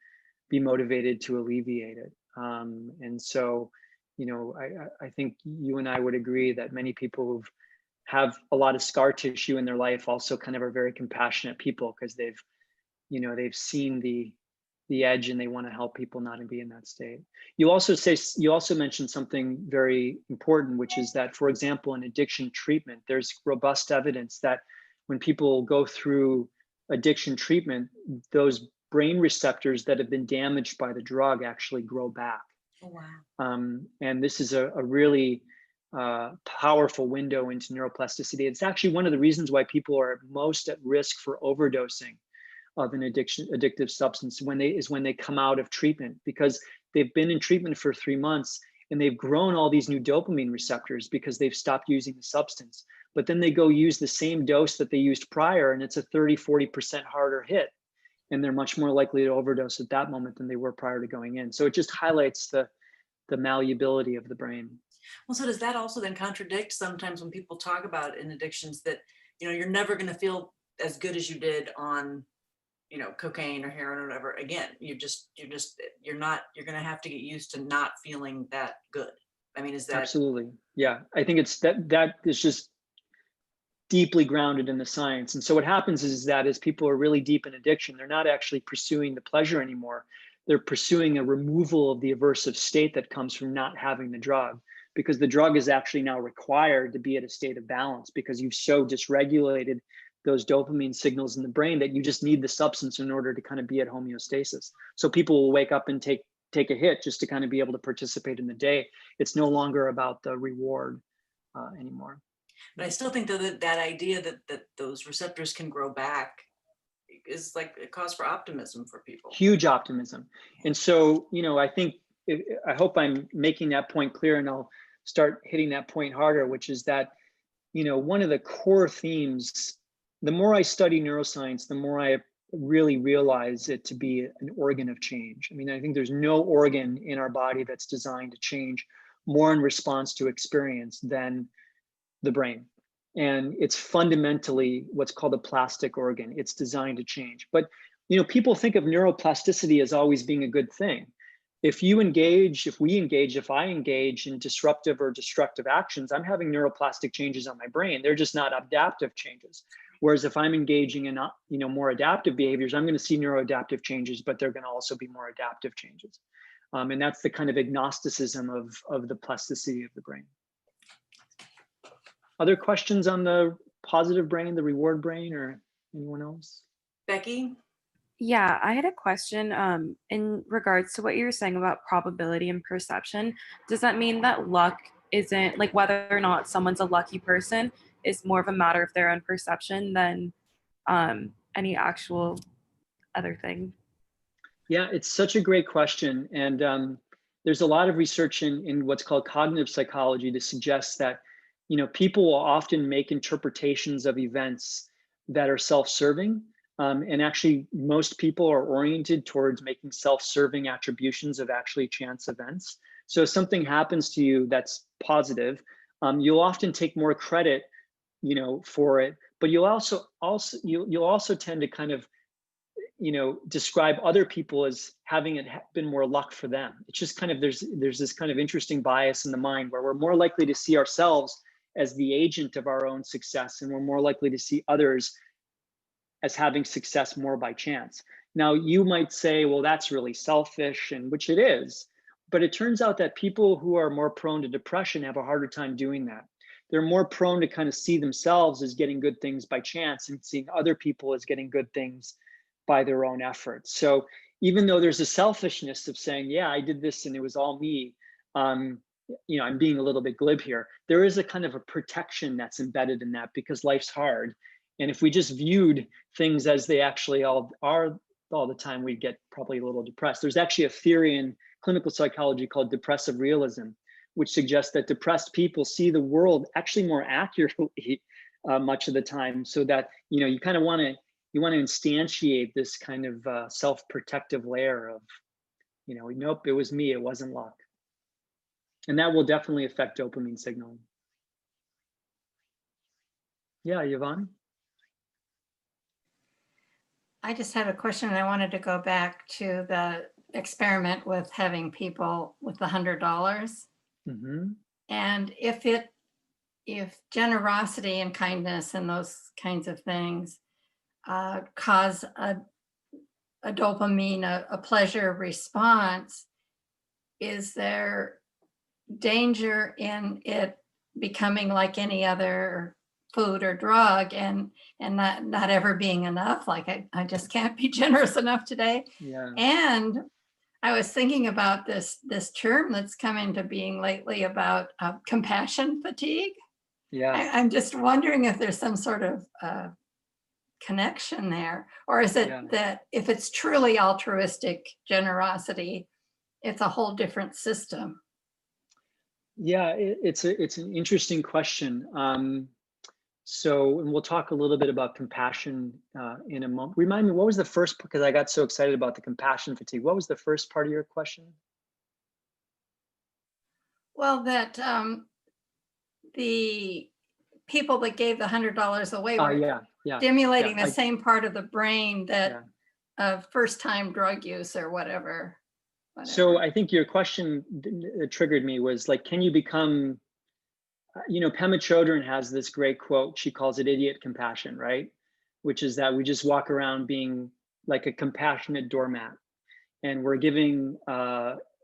be motivated to alleviate it. And so, you know, I think you and I would agree that many people who have a lot of scar tissue in their life also kind of are very compassionate people, because they've, you know, they've seen the edge and they want to help people not to be in that state. You also mentioned something very important, which is that, for example, in addiction treatment, there's robust evidence that when people go through addiction treatment, those brain receptors that have been damaged by the drug actually grow back. oh, wow. And this is a really powerful window into neuroplasticity. It's actually one of the reasons why people are most at risk for overdosing of an addictive substance when they come out of treatment, because they've been in treatment for 3 months and they've grown all these new dopamine receptors because they've stopped using the substance. But then they go use the same dose that they used prior, and it's a 30-40% harder hit, and they're much more likely to overdose at that moment than they were prior to going in. So it just highlights the malleability of the brain. Well, so does that also then contradict sometimes when people talk about in addictions that, you know, you're never going to feel as good as you did on, you know, cocaine or heroin or whatever. Again, you're going to have to get used to not feeling that good. I mean, is that? Absolutely. Yeah. I think it's that is just deeply grounded in the science. And so what happens is that as people are really deep in addiction, they're not actually pursuing the pleasure anymore. They're pursuing a removal of the aversive state that comes from not having the drug, because the drug is actually now required to be at a state of balance, because you've so dysregulated those dopamine signals in the brain that you just need the substance in order to kind of be at homeostasis. So people will wake up and take a hit just to kind of be able to participate in the day. It's no longer about the reward anymore. But I still think that idea that those receptors can grow back is like a cause for optimism for people. Huge optimism. And so, you know, I hope I'm making that point clear, and I'll start hitting that point harder, which is that, you know, one of the core themes, the more I study neuroscience, the more I really realize it to be an organ of change. I mean, I think there's no organ in our body that's designed to change more in response to experience than the brain. And it's fundamentally what's called a plastic organ. It's designed to change. But, you know, people think of neuroplasticity as always being a good thing. If I engage in disruptive or destructive actions, I'm having neuroplastic changes on my brain. They're just not adaptive changes. Whereas if I'm engaging in, you know, more adaptive behaviors, I'm going to see neuroadaptive changes, but they're going to also be more adaptive changes. And that's the kind of agnosticism of the plasticity of the brain. Other questions on the positive brain, the reward brain, or anyone else? Becky? Yeah, I had a question in regards to what you were saying about probability and perception. Does that mean that luck isn't, like, whether or not someone's a lucky person is more of a matter of their own perception than any actual other thing? Yeah, it's such a great question. And there's a lot of research in what's called cognitive psychology to suggest that, you know, people will often make interpretations of events that are self-serving. And actually, most people are oriented towards making self-serving attributions of actually chance events. So if something happens to you that's positive, you'll often take more credit, you know, for it. But you'll also tend to kind of, you know, describe other people as having it been more luck for them. It's just kind of there's this kind of interesting bias in the mind where we're more likely to see ourselves as the agent of our own success, and we're more likely to see others as having success more by chance. Now, you might say, well, that's really selfish, and which it is, But it turns out that people who are more prone to depression have a harder time doing that. They're more prone to kind of see themselves as getting good things by chance and seeing other people as getting good things by their own efforts. So even though there's a selfishness of saying, yeah, I did this and it was all me, you know, I'm being a little bit glib here. There is a kind of a protection that's embedded in that because life's hard. And if we just viewed things as they actually all are all the time, we'd get probably a little depressed. There's actually a theory in clinical psychology called depressive realism, which suggests that depressed people see the world actually more accurately much of the time, so that, you know, you kind of want to instantiate this kind of self-protective layer of, you know, nope, it was me, it wasn't luck. And that will definitely affect dopamine signaling. Yeah, Yvonne? I just have a question. I wanted to go back to the experiment with having people with the $100. Mm-hmm. And if generosity and kindness and those kinds of things cause a dopamine, a pleasure response, is there danger in it becoming like any other food or drug and not ever being enough? Like I just can't be generous enough today. Yeah. And I was thinking about this term that's come into being lately about compassion fatigue. Yeah. I'm just wondering if there's some sort of connection there, or is it that if it's truly altruistic generosity, it's a whole different system? Yeah, it's an interesting question. So, and we'll talk a little bit about compassion in a moment. Remind me, what was the first, because I got so excited about the compassion fatigue. What was the first part of your question? Well, that the people that gave the $100 away were stimulating the same part of the brain that of first-time drug use or whatever. So I think your question that triggered me was like, can you become, you know, Pema Chodron has this great quote, she calls it idiot compassion, right? Which is that we just walk around being like a compassionate doormat and we're giving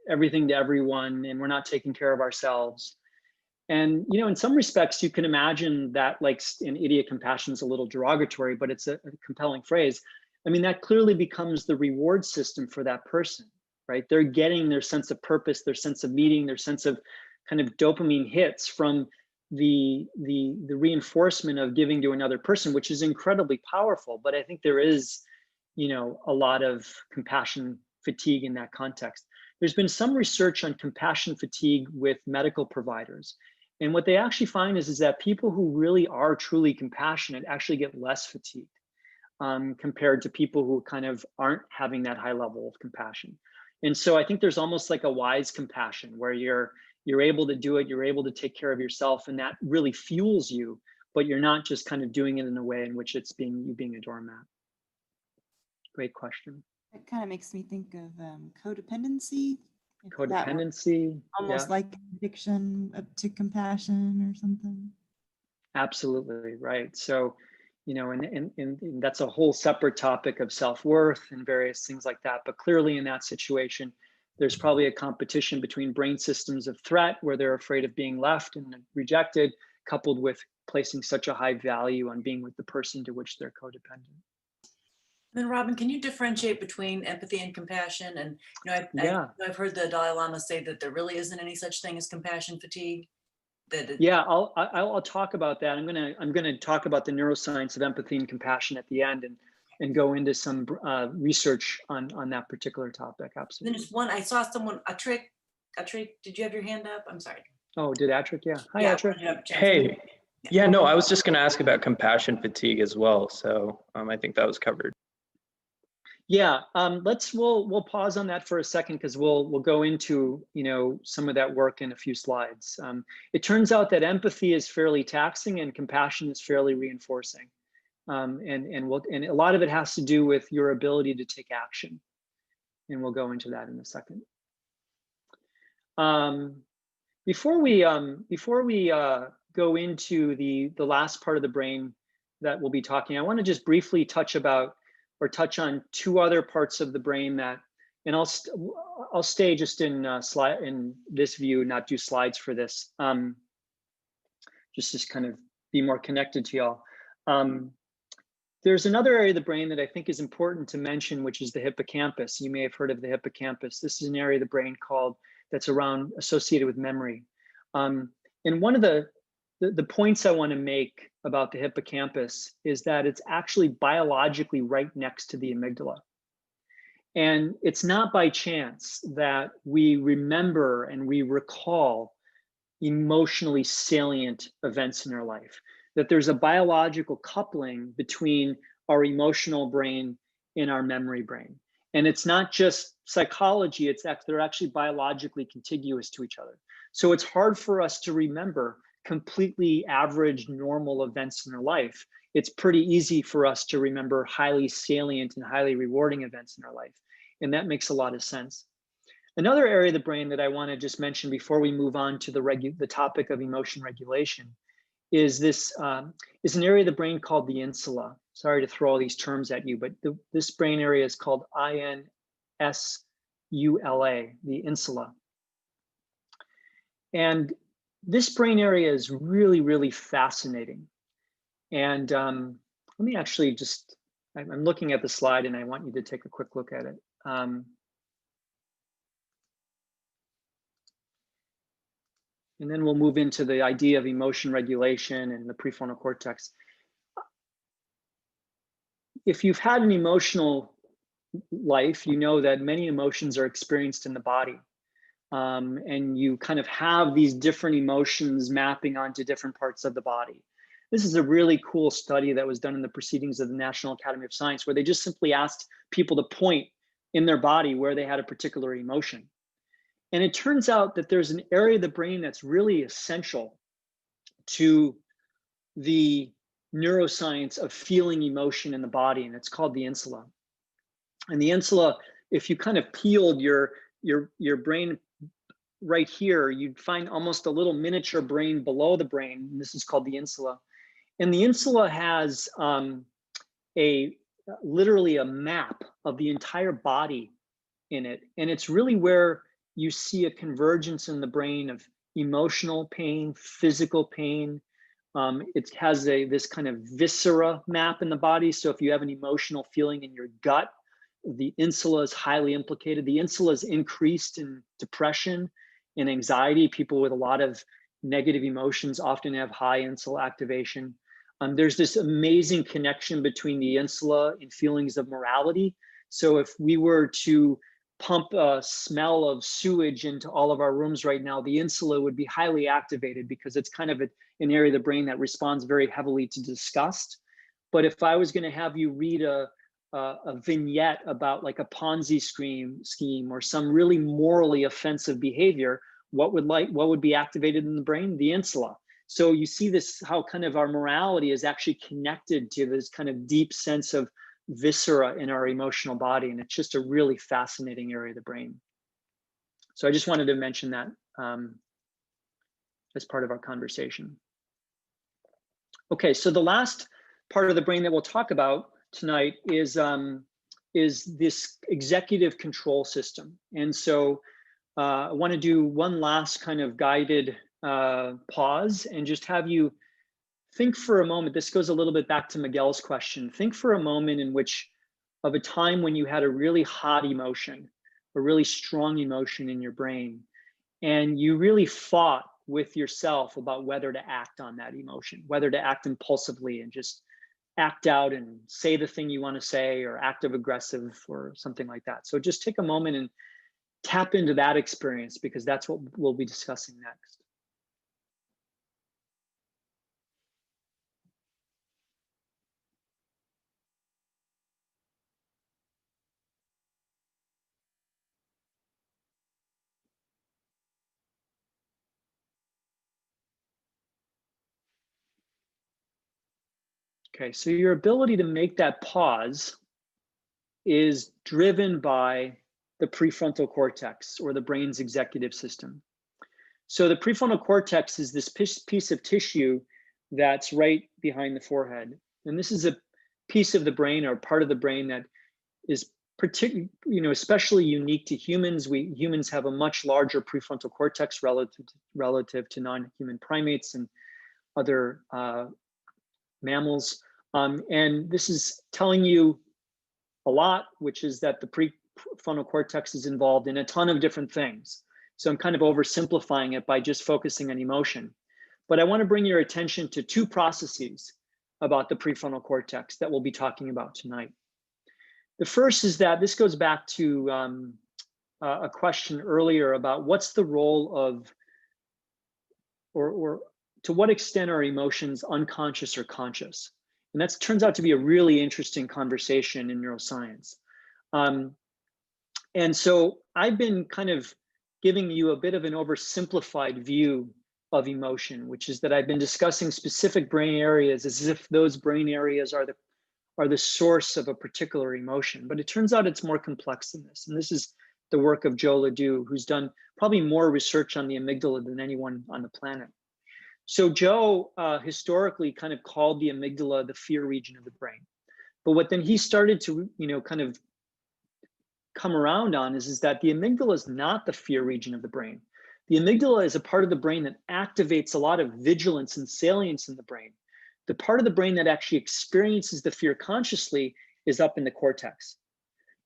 everything to everyone and we're not taking care of ourselves. And, you know, in some respects, you can imagine that like an idiot compassion is a little derogatory, but it's a compelling phrase. I mean, that clearly becomes the reward system for that person, right? They're getting their sense of purpose, their sense of meaning, their sense of kind of dopamine hits from the reinforcement of giving to another person, which is incredibly powerful. But I think there is, you know, a lot of compassion fatigue in that context. There's been some research on compassion fatigue with medical providers. And what they actually find is that people who really are truly compassionate actually get less fatigued compared to people who kind of aren't having that high level of compassion. And so I think there's almost like a wise compassion where you're able to do it, you're able to take care of yourself, and that really fuels you, but you're not just kind of doing it in a way in which it's you being a doormat. Great question. It kind of makes me think of codependency. Codependency. Almost like addiction to compassion or something. Absolutely, right. So, you know, and that's a whole separate topic of self-worth and various things like that. But clearly in that situation, there's probably a competition between brain systems of threat where they're afraid of being left and rejected, coupled with placing such a high value on being with the person to which they're codependent. Then Robin, can you differentiate between empathy and compassion? And you know, I've heard the Dalai Lama say that there really isn't any such thing as compassion fatigue. I'll talk about that. I'm gonna talk about the neuroscience of empathy and compassion at the end, and go into some research on that particular topic. Absolutely. Then just one, I saw someone, Atrick, did you have your hand up? I'm sorry. Oh, did Atrick? Yeah. Hi, Atrick. Hey. Yeah, no, I was just going to ask about compassion fatigue as well. So I think that was covered. Yeah, we'll pause on that for a second because we'll go into, you know, some of that work in a few slides. It turns out that empathy is fairly taxing and compassion is fairly reinforcing, and a lot of it has to do with your ability to take action, and we'll go into that in a second. Before we go into the last part of the brain that we'll be talking, I want to just briefly touch on two other parts of the brain that and I'll stay just in this view, not do slides for this. Just kind of be more connected to y'all. There's another area of the brain that I think is important to mention, which is the hippocampus. You may have heard of the hippocampus. This is an area of the brain that's associated with memory. And one of the points I want to make about the hippocampus is that it's actually biologically right next to the amygdala. And it's not by chance that we remember and we recall emotionally salient events in our life, that there's a biological coupling between our emotional brain and our memory brain. And it's not just psychology, they're actually biologically contiguous to each other. So it's hard for us to remember completely average, normal events in our life. It's pretty easy for us to remember highly salient and highly rewarding events in our life. And that makes a lot of sense. Another area of the brain that I want to just mention before we move on to the topic of emotion regulation is an area of the brain called the insula. Sorry to throw all these terms at you, but this brain area is called insula, the insula. And this brain area is really, really fascinating. And let me actually I'm looking at the slide and I want you to take a quick look at it. And then we'll move into the idea of emotion regulation and the prefrontal cortex. If you've had an emotional life, you know that many emotions are experienced in the body. And you kind of have these different emotions mapping onto different parts of the body. This is a really cool study that was done in the Proceedings of the National Academy of Science, where they just simply asked people to point in their body where they had a particular emotion. And it turns out that there's an area of the brain that's really essential to the neuroscience of feeling emotion in the body, and it's called the insula. And the insula, if you kind of peeled your brain right here, you'd find almost a little miniature brain below the brain. And this is called the insula. And the insula has literally a map of the entire body in it. And it's really where you see a convergence in the brain of emotional pain, physical pain. It has this kind of viscera map in the body. So if you have an emotional feeling in your gut, the insula is highly implicated. The insula is increased in depression and anxiety. People with a lot of negative emotions often have high insula activation. There's this amazing connection between the insula and feelings of morality. So if we were to pump a smell of sewage into all of our rooms right now, the insula would be highly activated because it's kind of an area of the brain that responds very heavily to disgust. But if I was going to have you read a vignette about like a Ponzi scheme or some really morally offensive behavior, what would be activated in the brain? The insula. So you see this, how kind of our morality is actually connected to this kind of deep sense of viscera in our emotional body. And it's just a really fascinating area of the brain. So I just wanted to mention that as part of our conversation. Okay, so the last part of the brain that we'll talk about tonight is this executive control system. And so I want to do one last kind of guided pause and just have you think for a moment. This goes a little bit back to Miguel's question. Think for a moment of a time when you had a really hot emotion, a really strong emotion in your brain, and you really fought with yourself about whether to act on that emotion, whether to act impulsively and just act out and say the thing you want to say, or active aggressive or something like that. So just take a moment and tap into that experience, because that's what we'll be discussing next. Okay, so your ability to make that pause is driven by the prefrontal cortex, or the brain's executive system. So the prefrontal cortex is this piece of tissue that's right behind the forehead. And this is a piece of the brain, or part of the brain, that is especially unique to humans. Humans have a much larger prefrontal cortex relative to non-human primates and other mammals. And this is telling you a lot, which is that the prefrontal cortex is involved in a ton of different things. So I'm kind of oversimplifying it by just focusing on emotion. But I want to bring your attention to two processes about the prefrontal cortex that we'll be talking about tonight. The first is that this goes back to a question earlier about what's the role of, or to what extent are emotions unconscious or conscious? And that turns out to be a really interesting conversation in neuroscience. And so I've been kind of giving you a bit of an oversimplified view of emotion, which is that I've been discussing specific brain areas as if those brain areas are the source of a particular emotion. But it turns out it's more complex than this. And this is the work of Joe Ledoux, who's done probably more research on the amygdala than anyone on the planet. So Joe historically kind of called the amygdala the fear region of the brain. But what then he started to, kind of come around on is that the amygdala is not the fear region of the brain. The amygdala is a part of the brain that activates a lot of vigilance and salience in the brain. The part of the brain that actually experiences the fear consciously is up in the cortex.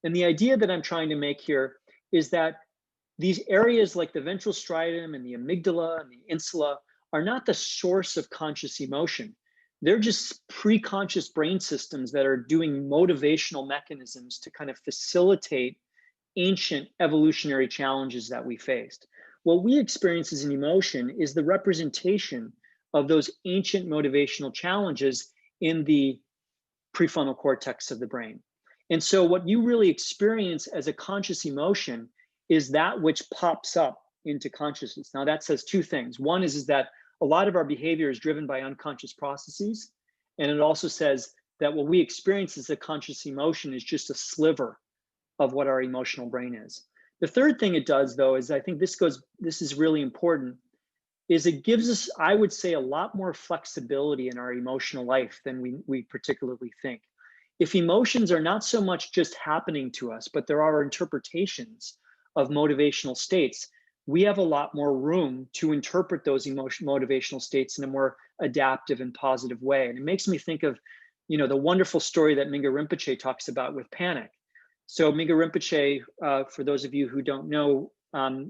And the idea that I'm trying to make here is that these areas like the ventral striatum and the amygdala and the insula are not the source of conscious emotion. They're just pre-conscious brain systems that are doing motivational mechanisms to kind of facilitate ancient evolutionary challenges that we faced. What we experience as an emotion is the representation of those ancient motivational challenges in the prefrontal cortex of the brain. And so what you really experience as a conscious emotion is that which pops up into consciousness. Now that says two things. One is that a lot of our behavior is driven by unconscious processes. And it also says that what we experience as a conscious emotion is just a sliver of what our emotional brain is. The third thing it does, though, is I think this is really important, is it gives us, I would say, a lot more flexibility in our emotional life than we particularly think. If emotions are not so much just happening to us, but there are interpretations of motivational states, we have a lot more room to interpret those motivational states in a more adaptive and positive way. And it makes me think of, the wonderful story that Mingyur Rinpoche talks about with panic. So Mingyur Rinpoche, for those of you who don't know,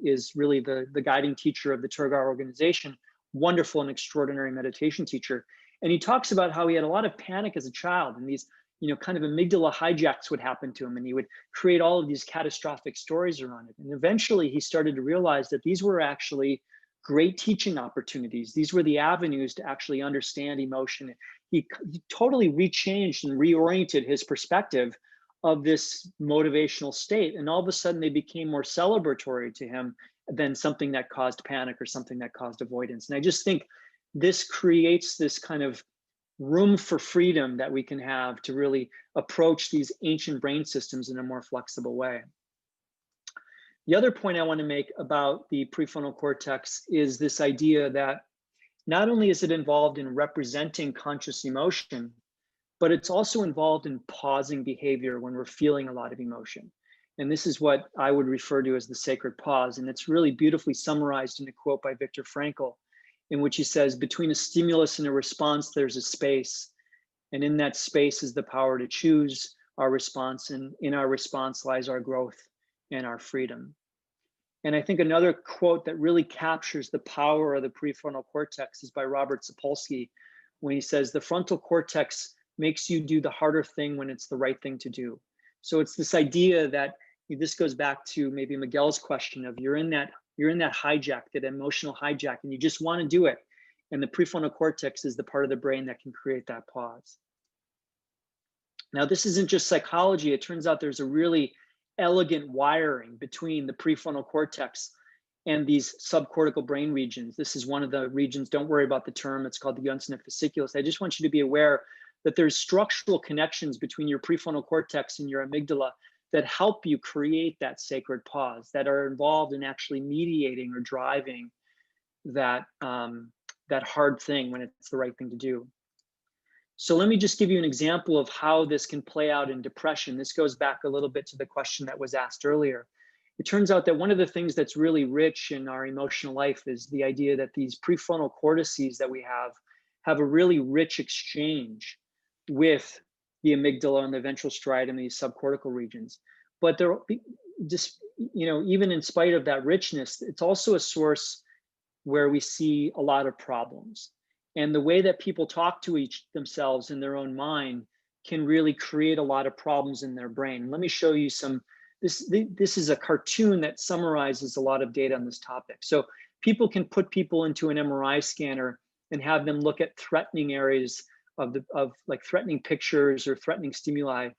is really the guiding teacher of the Tergar organization, wonderful and extraordinary meditation teacher. And he talks about how he had a lot of panic as a child, and these, kind of amygdala hijacks would happen to him, and he would create all of these catastrophic stories around it. And eventually he started to realize that these were actually great teaching opportunities. These were the avenues to actually understand emotion. He totally rechanged and reoriented his perspective of this motivational state. And all of a sudden they became more celebratory to him than something that caused panic or something that caused avoidance. And I just think this creates this kind of room for freedom that we can have to really approach these ancient brain systems in a more flexible way. The other point I want to make about the prefrontal cortex is this idea that not only is it involved in representing conscious emotion, but it's also involved in pausing behavior when we're feeling a lot of emotion. And this is what I would refer to as the sacred pause. And it's really beautifully summarized in a quote by Viktor Frankl, in which he says, between a stimulus and a response, there's a space. And in that space is the power to choose our response. And in our response lies our growth and our freedom. And I think another quote that really captures the power of the prefrontal cortex is by Robert Sapolsky, when he says, the frontal cortex makes you do the harder thing when it's the right thing to do. So it's this idea that this goes back to maybe Miguel's question of you're in that hijack, that emotional hijack, and you just want to do it. And the prefrontal cortex is the part of the brain that can create that pause. Now, this isn't just psychology. It turns out there's a really elegant wiring between the prefrontal cortex and these subcortical brain regions. This is one of the regions, don't worry about the term, it's called the Yunus fasciculus. I just want you to be aware that there's structural connections between your prefrontal cortex and your amygdala that help you create that sacred pause, that are involved in actually mediating or driving that, that hard thing when it's the right thing to do. So let me just give you an example of how this can play out in depression. This goes back a little bit to the question that was asked earlier. It turns out that one of the things that's really rich in our emotional life is the idea that these prefrontal cortices that we have a really rich exchange with the amygdala and the ventral striatum, these subcortical regions. But they're just, even in spite of that richness, it's also a source where we see a lot of problems. And the way that people talk to themselves in their own mind can really create a lot of problems in their brain. Let me show you this is a cartoon that summarizes a lot of data on this topic. So people can put people into an MRI scanner and have them look at threatening areas of like threatening pictures or threatening stimuli,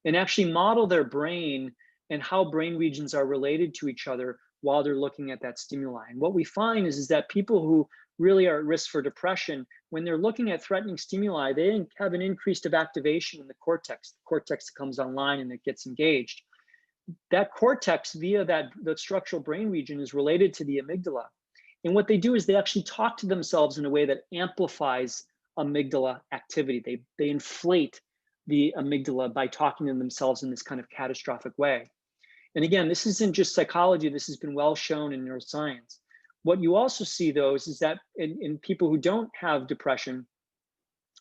and actually model their brain and how brain regions are related to each other while they're looking at that stimuli. And what we find is that people who really are at risk for depression, when they're looking at threatening stimuli, they have an increased of activation in the cortex. The cortex comes online and it gets engaged. That cortex, via the structural brain region, is related to the amygdala. And what they do is they actually talk to themselves in a way that amplifies amygdala activity. They inflate the amygdala by talking to themselves in this kind of catastrophic way. And again, this isn't just psychology, this has been well shown in neuroscience. What you also see, though, is that in people who don't have depression,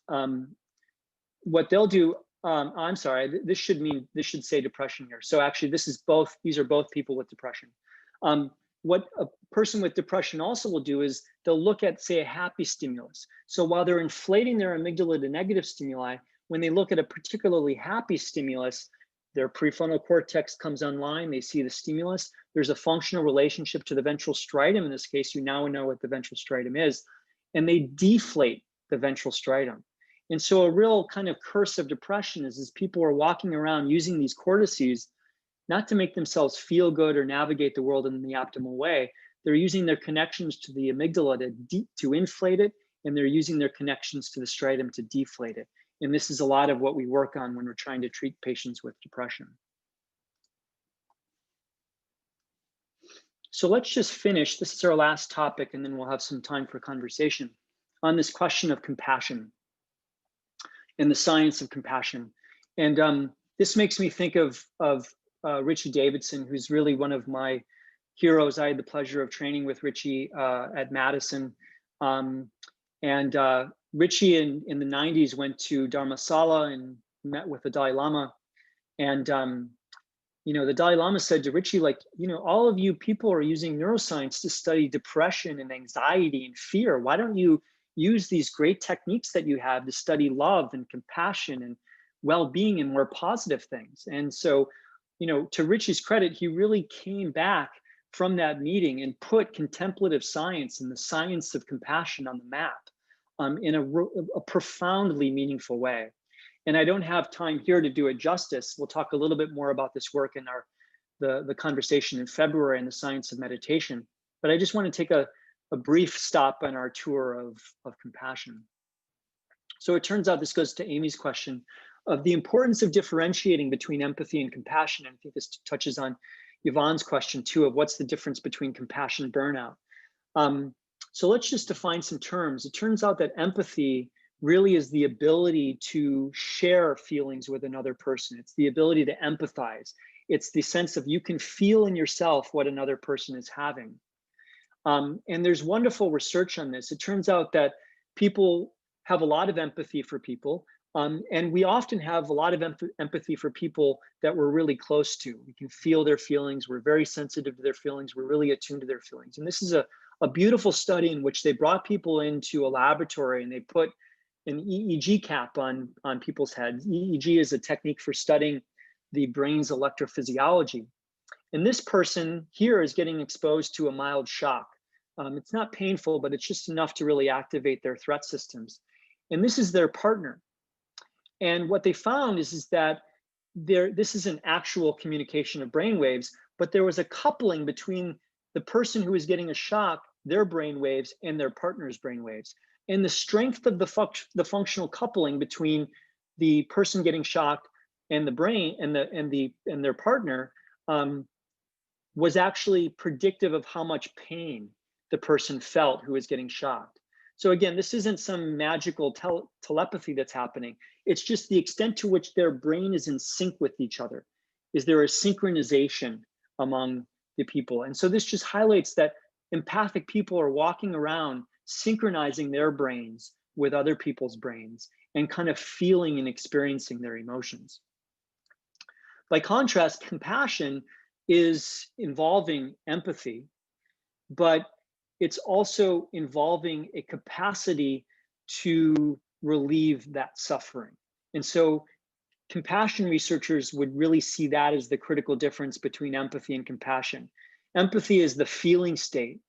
what they'll do, I'm sorry, this should say depression here. So actually these are both people with depression. What a person with depression also will do is they'll look at, say, a happy stimulus. So while they're inflating their amygdala to negative stimuli, when they look at a particularly happy stimulus, their prefrontal cortex comes online, they see the stimulus, there's a functional relationship to the ventral striatum. In this case, you now know what the ventral striatum is, and they deflate the ventral striatum. And so a real kind of curse of depression is people are walking around using these cortices not to make themselves feel good or navigate the world in the optimal way. They're using their connections to the amygdala to inflate it, and they're using their connections to the striatum to deflate it. And this is a lot of what we work on when we're trying to treat patients with depression. So let's just finish. This is our last topic, and then we'll have some time for conversation on this question of compassion and the science of compassion. And this makes me think of Richie Davidson, who's really one of my heroes. I had the pleasure of training with Richie at Madison. Richie in the 90s went to Dharamsala and met with the Dalai Lama. And the Dalai Lama said to Richie, all of you people are using neuroscience to study depression and anxiety and fear. Why don't you use these great techniques that you have to study love and compassion and well-being and more positive things? And so, to Richie's credit, he really came back from that meeting and put contemplative science and the science of compassion on the map in a profoundly meaningful way. And I don't have time here to do it justice. We'll talk a little bit more about this work in the conversation in February in the science of meditation. But I just want to take a brief stop on our tour of compassion. So it turns out, this goes to Amy's question of the importance of differentiating between empathy and compassion. And I think this touches on Yvonne's question too, of what's the difference between compassion and burnout. So let's just define some terms. It turns out that empathy really is the ability to share feelings with another person. It's the ability to empathize. It's the sense of you can feel in yourself what another person is having. And there's wonderful research on this. It turns out that people have a lot of empathy for people. And we often have a lot of empathy for people that we're really close to. We can feel their feelings. We're very sensitive to their feelings. We're really attuned to their feelings. And this is a beautiful study in which they brought people into a laboratory and they put an EEG cap on people's heads. EEG is a technique for studying the brain's electrophysiology. And this person here is getting exposed to a mild shock. It's not painful, but it's just enough to really activate their threat systems. And this is their partner. And what they found is that this is an actual communication of brainwaves, but there was a coupling between the person who is getting a shock, their brainwaves, and their partner's brainwaves. And the strength of the functional coupling between the person getting shocked and the brain and their partner was actually predictive of how much pain the person felt who was getting shocked. So again, this isn't some magical telepathy that's happening. It's just the extent to which their brain is in sync with each other. Is there a synchronization among the people? And so this just highlights that empathic people are walking around synchronizing their brains with other people's brains and kind of feeling and experiencing their emotions. By contrast, compassion is involving empathy, but it's also involving a capacity to relieve that suffering. And so compassion researchers would really see that as the critical difference between empathy and compassion. Empathy is the feeling state.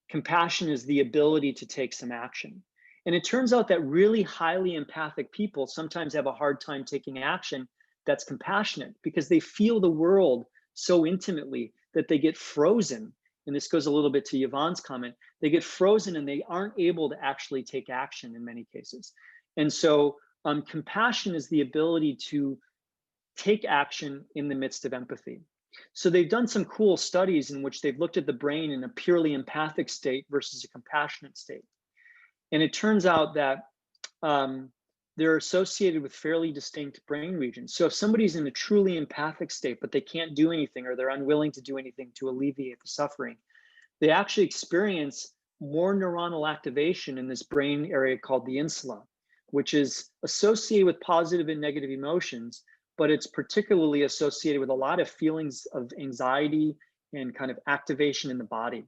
Compassion is the ability to take some action. And it turns out that really highly empathic people sometimes have a hard time taking action that's compassionate because they feel the world so intimately that they get frozen. And this goes a little bit to Yvonne's comment. They get frozen and they aren't able to actually take action in many cases. And so compassion is the ability to take action in the midst of empathy. So they've done some cool studies in which they've looked at the brain in a purely empathic state versus a compassionate state. And it turns out that they're associated with fairly distinct brain regions. So if somebody's in a truly empathic state, but they can't do anything or they're unwilling to do anything to alleviate the suffering, they actually experience more neuronal activation in this brain area called the insula, which is associated with positive and negative emotions, but it's particularly associated with a lot of feelings of anxiety and kind of activation in the body.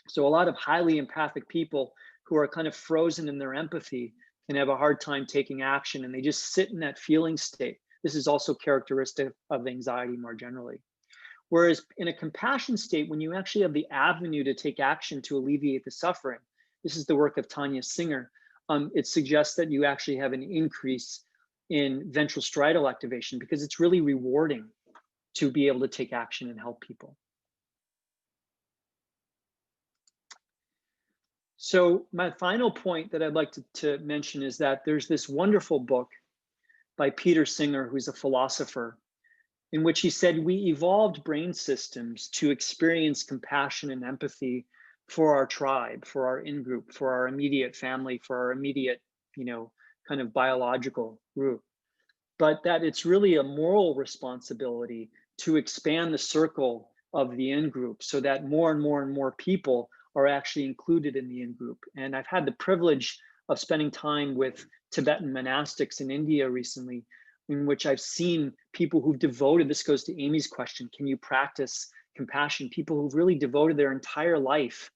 So a lot of highly empathic people who are kind of frozen in their empathy can have a hard time taking action, and they just sit in that feeling state. This is also characteristic of anxiety more generally. Whereas in a compassion state, when you actually have the avenue to take action to alleviate the suffering, this is the work of Tanya Singer, it suggests that you actually have an increase in ventral striatal activation because it's really rewarding to be able to take action and help people. So my final point that I'd like to mention is that there's this wonderful book by Peter Singer, who's a philosopher, in which he said we evolved brain systems to experience compassion and empathy for our tribe, for our in-group, for our immediate family, for our immediate, kind of biological group. But that it's really a moral responsibility to expand the circle of the in-group so that more and more and more people are actually included in the in-group. And I've had the privilege of spending time with Tibetan monastics in India recently, in which I've seen people who've devoted, this goes to Amy's question, can you practice compassion? People who've really devoted their entire life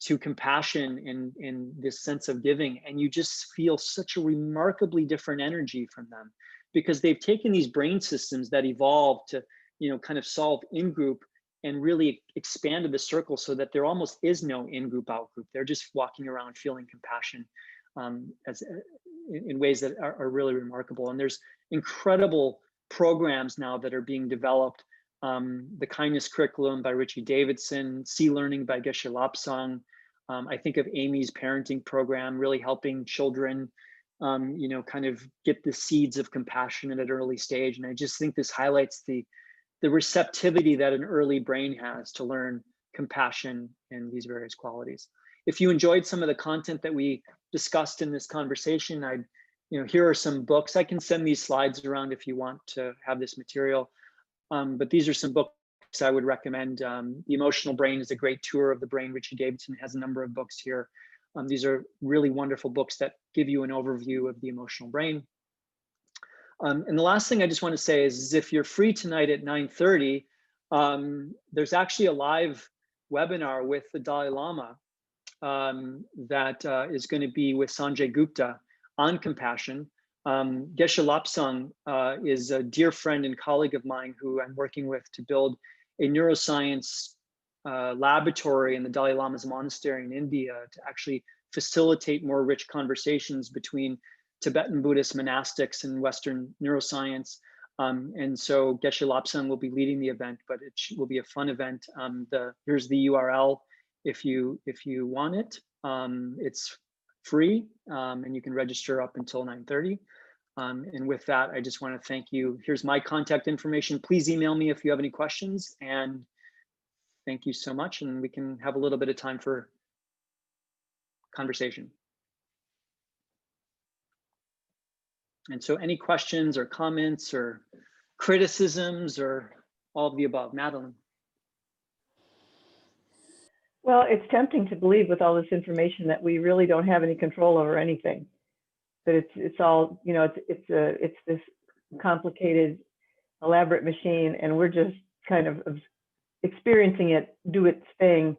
to compassion and this sense of giving. And you just feel such a remarkably different energy from them because they've taken these brain systems that evolved to, kind of solve in-group and really expanded the circle so that there almost is no in-group, out-group. They're just walking around feeling compassion in ways that are really remarkable. And there's incredible programs now that are being developed. The Kindness Curriculum by Richie Davidson, C-Learning by Geshe Lapsang. I think of Amy's parenting program, really helping children, kind of get the seeds of compassion at an early stage. And I just think this highlights the receptivity that an early brain has to learn compassion and these various qualities. If you enjoyed some of the content that we discussed in this conversation, here are some books. I can send these slides around if you want to have this material. But these are some books I would recommend. The Emotional Brain is a great tour of the brain. Richie Davidson has a number of books here. These are really wonderful books that give you an overview of the emotional brain. And the last thing I just want to say is if you're free tonight at 9:30, there's actually a live webinar with the Dalai Lama that is going to be with Sanjay Gupta on compassion. Geshe Lapsang is a dear friend and colleague of mine who I'm working with to build a neuroscience laboratory in the Dalai Lama's monastery in India to actually facilitate more rich conversations between Tibetan Buddhist monastics and Western neuroscience. And so Geshe Lapsang will be leading the event, but it will be a fun event. Here's the URL if you want it. It's free and you can register up until 9:30. And with that, I just want to thank you. Here's my contact information. Please email me if you have any questions. And thank you so much. And we can have a little bit of time for conversation. And so any questions or comments or criticisms or all of the above? Madeline. Well, it's tempting to believe with all this information that we really don't have any control over anything. That it's all, you know, it's this complicated, elaborate machine, and we're just kind of experiencing it do its thing,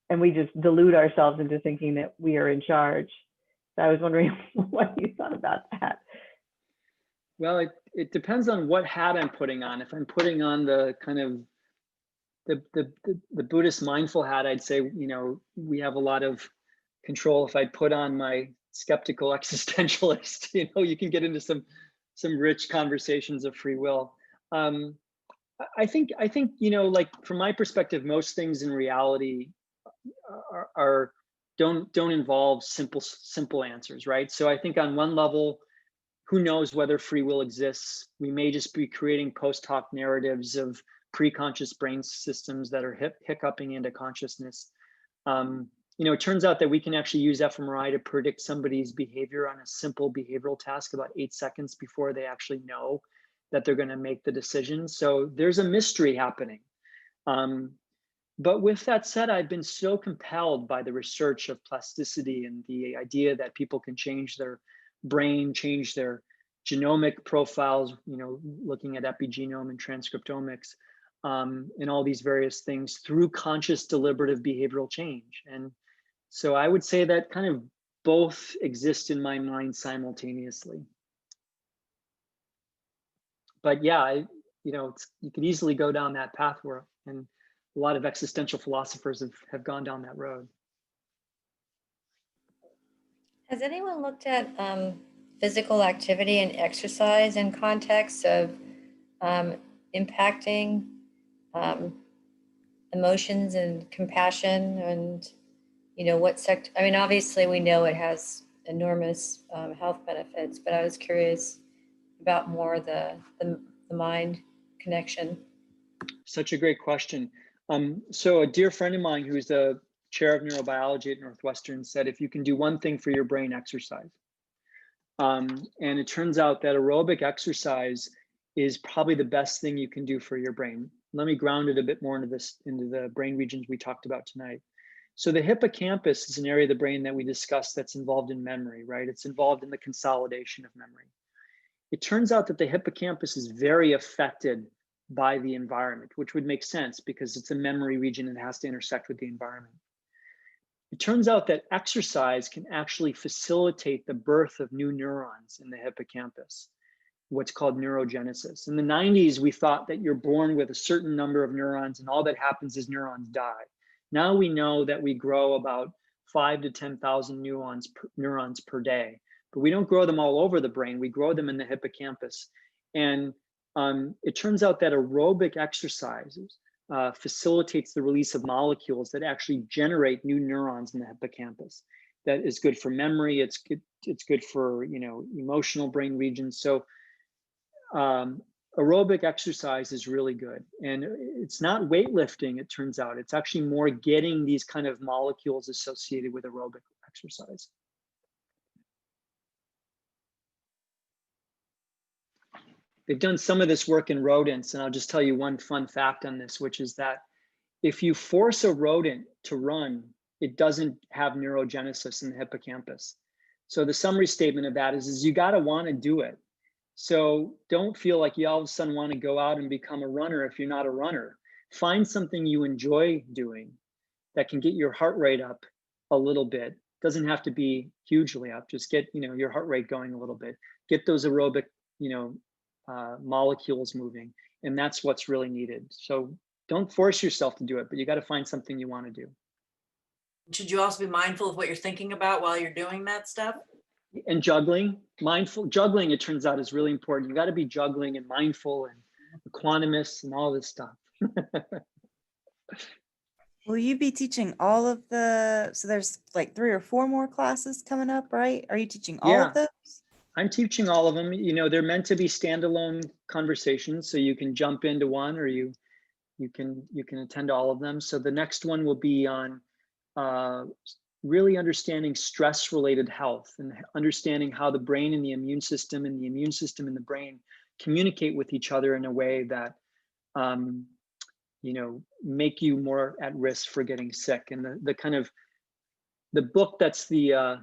and we just delude ourselves into thinking that we are in charge. So I was wondering what you thought about that. Well, it depends on what hat I'm putting on. If I'm putting on the kind of the Buddhist mindful hat, I'd say, you know, we have a lot of control. If I put on my skeptical existentialist, you know, you can get into some rich conversations of free will. I think, you know, like from my perspective, most things in reality don't involve simple answers, right? So I think on one level, who knows whether free will exists? We may just be creating post hoc narratives of pre-conscious brain systems that are hiccuping into consciousness. You know, it turns out that we can actually use fMRI to predict somebody's behavior on a simple behavioral task about 8 seconds before they actually know that they're going to make the decision. So there's a mystery happening. But with that said, I've been so compelled by the research of plasticity and the idea that people can change their brain, change their genomic profiles, you know, looking at epigenome and transcriptomics, and all these various things through conscious deliberative behavioral change. And so I would say that kind of both exist in my mind simultaneously. But yeah, you know, you could easily go down that path where, and a lot of existential philosophers have gone down that road. Has anyone looked at physical activity and exercise in context of impacting emotions and compassion, and you know what sector? I mean, obviously we know it has enormous health benefits, but I was curious about more the mind connection. Such a great question. So a dear friend of mine who's the chair of neurobiology at Northwestern said, if you can do one thing for your brain, exercise. And it turns out that aerobic exercise is probably the best thing you can do for your brain. Let me ground it a bit more into the brain regions we talked about tonight. So the hippocampus is an area of the brain that we discussed that's involved in memory, right? It's involved in the consolidation of memory. It turns out that the hippocampus is very affected by the environment, which would make sense because it's a memory region and it has to intersect with the environment. It turns out that exercise can actually facilitate the birth of new neurons in the hippocampus, what's called neurogenesis. In the 90s, we thought that you're born with a certain number of neurons and all that happens is neurons die. Now we know that we grow about 5 to 10,000 neurons per day, but we don't grow them all over the brain. We grow them in the hippocampus. And it turns out that aerobic exercises facilitates the release of molecules that actually generate new neurons in the hippocampus. That is good for memory. It's good for, you know, emotional brain regions. So aerobic exercise is really good. And it's not weightlifting, it turns out. It's actually more getting these kind of molecules associated with aerobic exercise. They've done some of this work in rodents, and I'll just tell you one fun fact on this, which is that if you force a rodent to run, it doesn't have neurogenesis in the hippocampus. So the summary statement of that is you gotta wanna do it. So don't feel like you all of a sudden wanna go out and become a runner if you're not a runner. Find something you enjoy doing that can get your heart rate up a little bit. Doesn't have to be hugely up, just get, you know, your heart rate going a little bit. Get those aerobic, you know, molecules moving, and that's what's really needed. So don't force yourself to do it, but you got to find something you want to do. Should you also be mindful of what you're thinking about while you're doing that stuff? And juggling, mindful juggling, it turns out, is really important. You got to be juggling and mindful and equanimous and all this stuff. Will you be teaching all of so there's like 3 or 4 more classes coming up, right? Are you teaching all of those? I'm teaching all of them. You know, they're meant to be standalone conversations, so you can jump into one, or you can attend all of them. So the next one will be on really understanding stress-related health and understanding how the brain and the immune system and the brain communicate with each other in a way that make you more at risk for getting sick. And the book that's the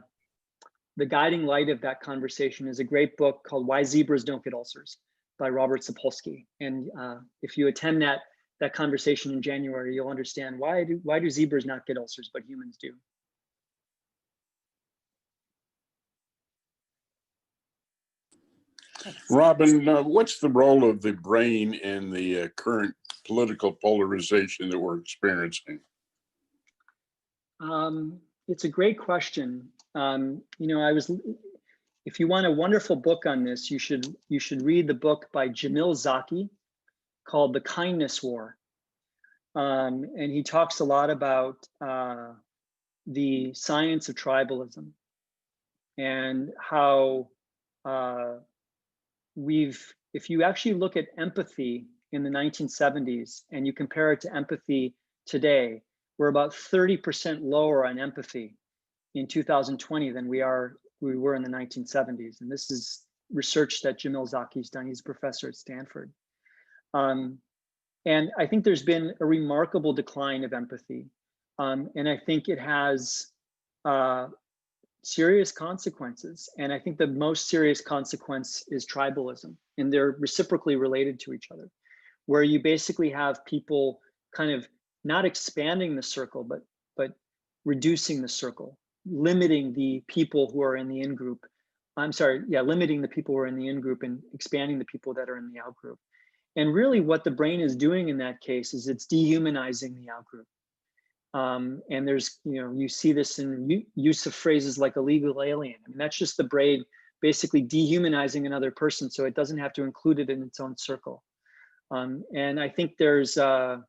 guiding light of that conversation is a great book called Why Zebras Don't Get Ulcers by Robert Sapolsky. And if you attend that conversation in January, you'll understand why do zebras not get ulcers, but humans do. Robin, what's the role of the brain in the current political polarization that we're experiencing? It's a great question. If you want a wonderful book on this, you should read the book by Jamil Zaki called The Kindness War. And he talks a lot about the science of tribalism and how if you actually look at empathy in the 1970s and you compare it to empathy today, we're about 30% lower on empathy in 2020 than we were in the 1970s. And this is research that Jamil Zaki's done. He's a professor at Stanford. And I think there's been a remarkable decline of empathy. And I think it has serious consequences. And I think the most serious consequence is tribalism, and they're reciprocally related to each other, where you basically have people kind of not expanding the circle, but reducing the circle, limiting the people who are in the in-group. Limiting the people who are in the in-group and expanding the people that are in the out-group. And really what the brain is doing in that case is it's dehumanizing the out-group. And there's, you see this in use of phrases like illegal alien. I mean, that's just the brain basically dehumanizing another person so it doesn't have to include it in its own circle. And I think there's a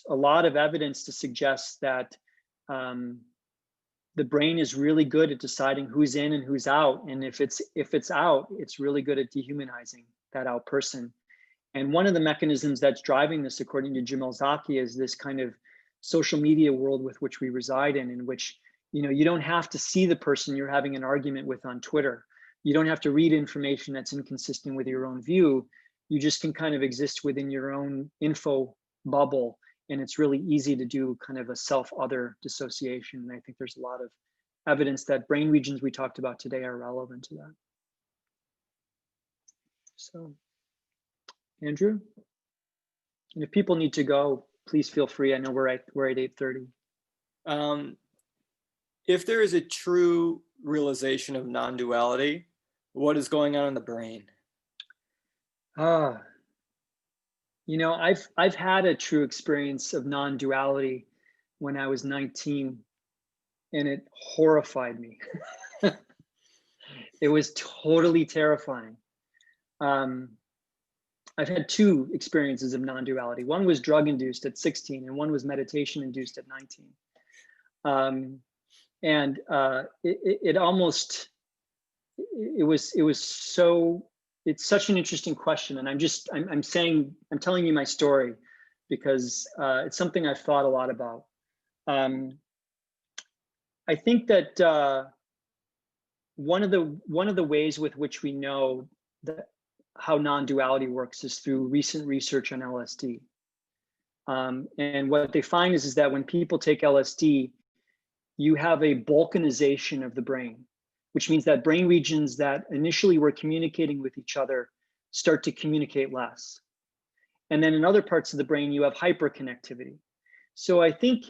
lot of evidence to suggest that the brain is really good at deciding who's in and who's out. And if it's out, it's really good at dehumanizing that out person. And one of the mechanisms that's driving this, according to Jamil Zaki, is this kind of social media world with which we reside in which, you don't have to see the person you're having an argument with on Twitter. You don't have to read information that's inconsistent with your own view. You just can kind of exist within your own info bubble. And it's really easy to do kind of a self-other dissociation. And I think there's a lot of evidence that brain regions we talked about today are relevant to that. So, Andrew? And if people need to go, please feel free. I know we're at 8:30. If there is a true realization of non-duality, what is going on in the brain? I've had a true experience of non-duality when I was 19, and it horrified me. It was totally terrifying. I've had two experiences of non-duality. One was drug-induced at 16, and one was meditation-induced at 19. It's such an interesting question, and I'm telling you my story because it's something I've thought a lot about. I think that one of the ways with which we know that how non-duality works is through recent research on LSD. And what they find is that when people take LSD, you have a balkanization of the brain, which means that brain regions that initially were communicating with each other start to communicate less. And then in other parts of the brain, you have hyperconnectivity. So I think,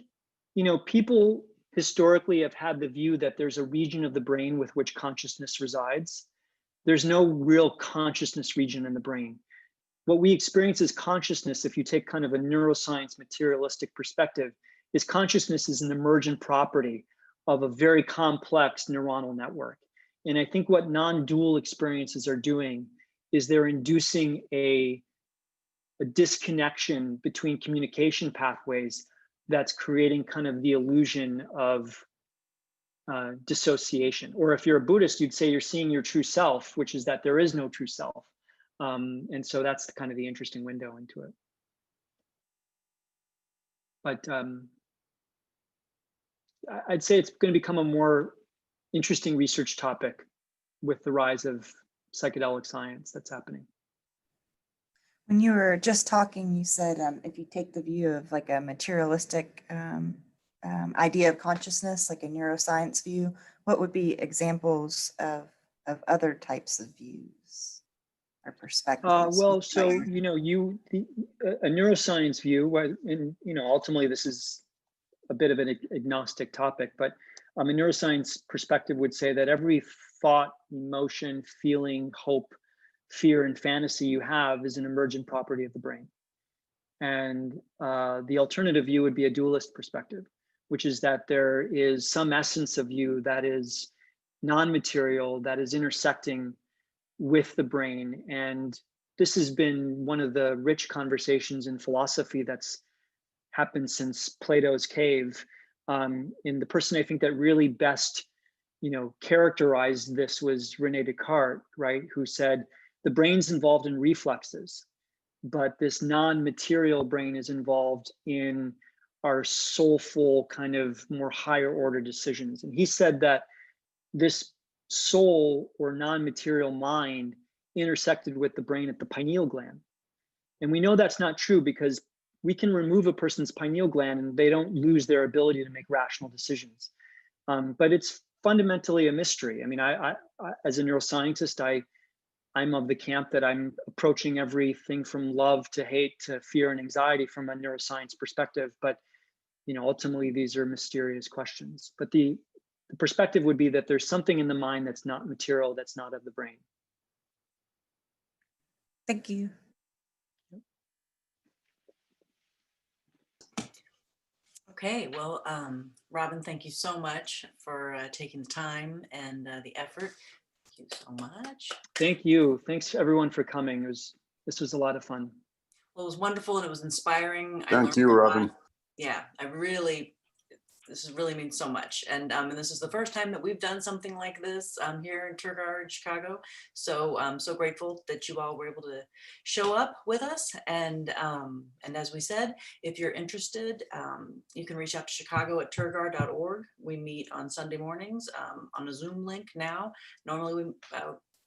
people historically have had the view that there's a region of the brain with which consciousness resides. There's no real consciousness region in the brain. What we experience as consciousness, if you take kind of a neuroscience materialistic perspective, is consciousness is an emergent property of a very complex neuronal network. And I think what non-dual experiences are doing is they're inducing a disconnection between communication pathways that's creating kind of the illusion of dissociation. Or if you're a Buddhist, you'd say you're seeing your true self, which is that there is no true self. And so that's kind of the interesting window into it. But I'd say it's going to become a more interesting research topic with the rise of psychedelic science that's happening. When you were just talking, you said if you take the view of like a materialistic idea of consciousness, like a neuroscience view, what would be examples of other types of views or perspectives? Well, so, you know, a neuroscience view, and, you know, ultimately this is a bit of an agnostic topic, but a neuroscience perspective would say that every thought, emotion, feeling, hope, fear, and fantasy you have is an emergent property of the brain. And the alternative view would be a dualist perspective, which is that there is some essence of you that is non-material, that is intersecting with the brain. And this has been one of the rich conversations in philosophy that's happened since Plato's cave. And the person I think that really best, you know, characterized this was Rene Descartes, right? Who said the brain's involved in reflexes, but this non-material brain is involved in our soulful kind of more higher order decisions. And he said that this soul or non-material mind intersected with the brain at the pineal gland. And we know that's not true because we can remove a person's pineal gland and they don't lose their ability to make rational decisions. But it's fundamentally a mystery. I mean, I as a neuroscientist, I'm of the camp that I'm approaching everything from love to hate to fear and anxiety from a neuroscience perspective. But, you know, ultimately these are mysterious questions. But the perspective would be that there's something in the mind that's not material, that's not of the brain. Thank you. Okay, well, Robin, thank you so much for taking the time and the effort. Thank you so much. Thank you. Thanks everyone for coming. This was a lot of fun. Well, it was wonderful and it was inspiring. Thank you, Robin. Yeah, this really means so much. And this is the first time that we've done something like this here in Tergar, Chicago. So I'm so grateful that you all were able to show up with us. And as we said, if you're interested, you can reach out to Chicago at tergar.org. We meet on Sunday mornings on a Zoom link now. Normally,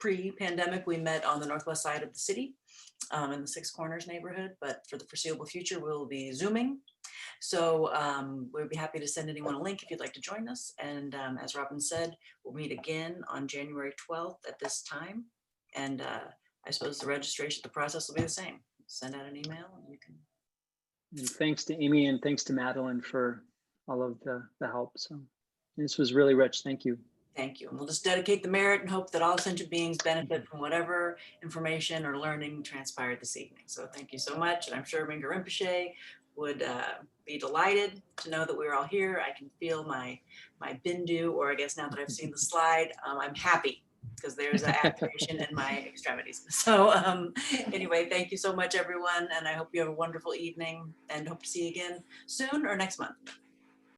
pre-pandemic, we met on the northwest side of the city in the Six Corners neighborhood, but for the foreseeable future, we'll be Zooming. So we'd be happy to send anyone a link if you'd like to join us. And as Robin said, we'll meet again on January 12th at this time. And I suppose the process will be the same. Send out an email and you can. And thanks to Amy and thanks to Madeline for all of the help. So this was really rich. Thank you. Thank you. And we'll just dedicate the merit and hope that all sentient beings benefit from whatever information or learning transpired this evening. So thank you so much. And I'm sure Mingyur Rinpoche would be delighted to know that we're all here. I can feel my bindu, or I guess now that I've seen the slide, I'm happy because there's an activation in my extremities. So anyway, thank you so much, everyone. And I hope you have a wonderful evening and hope to see you again soon or next month.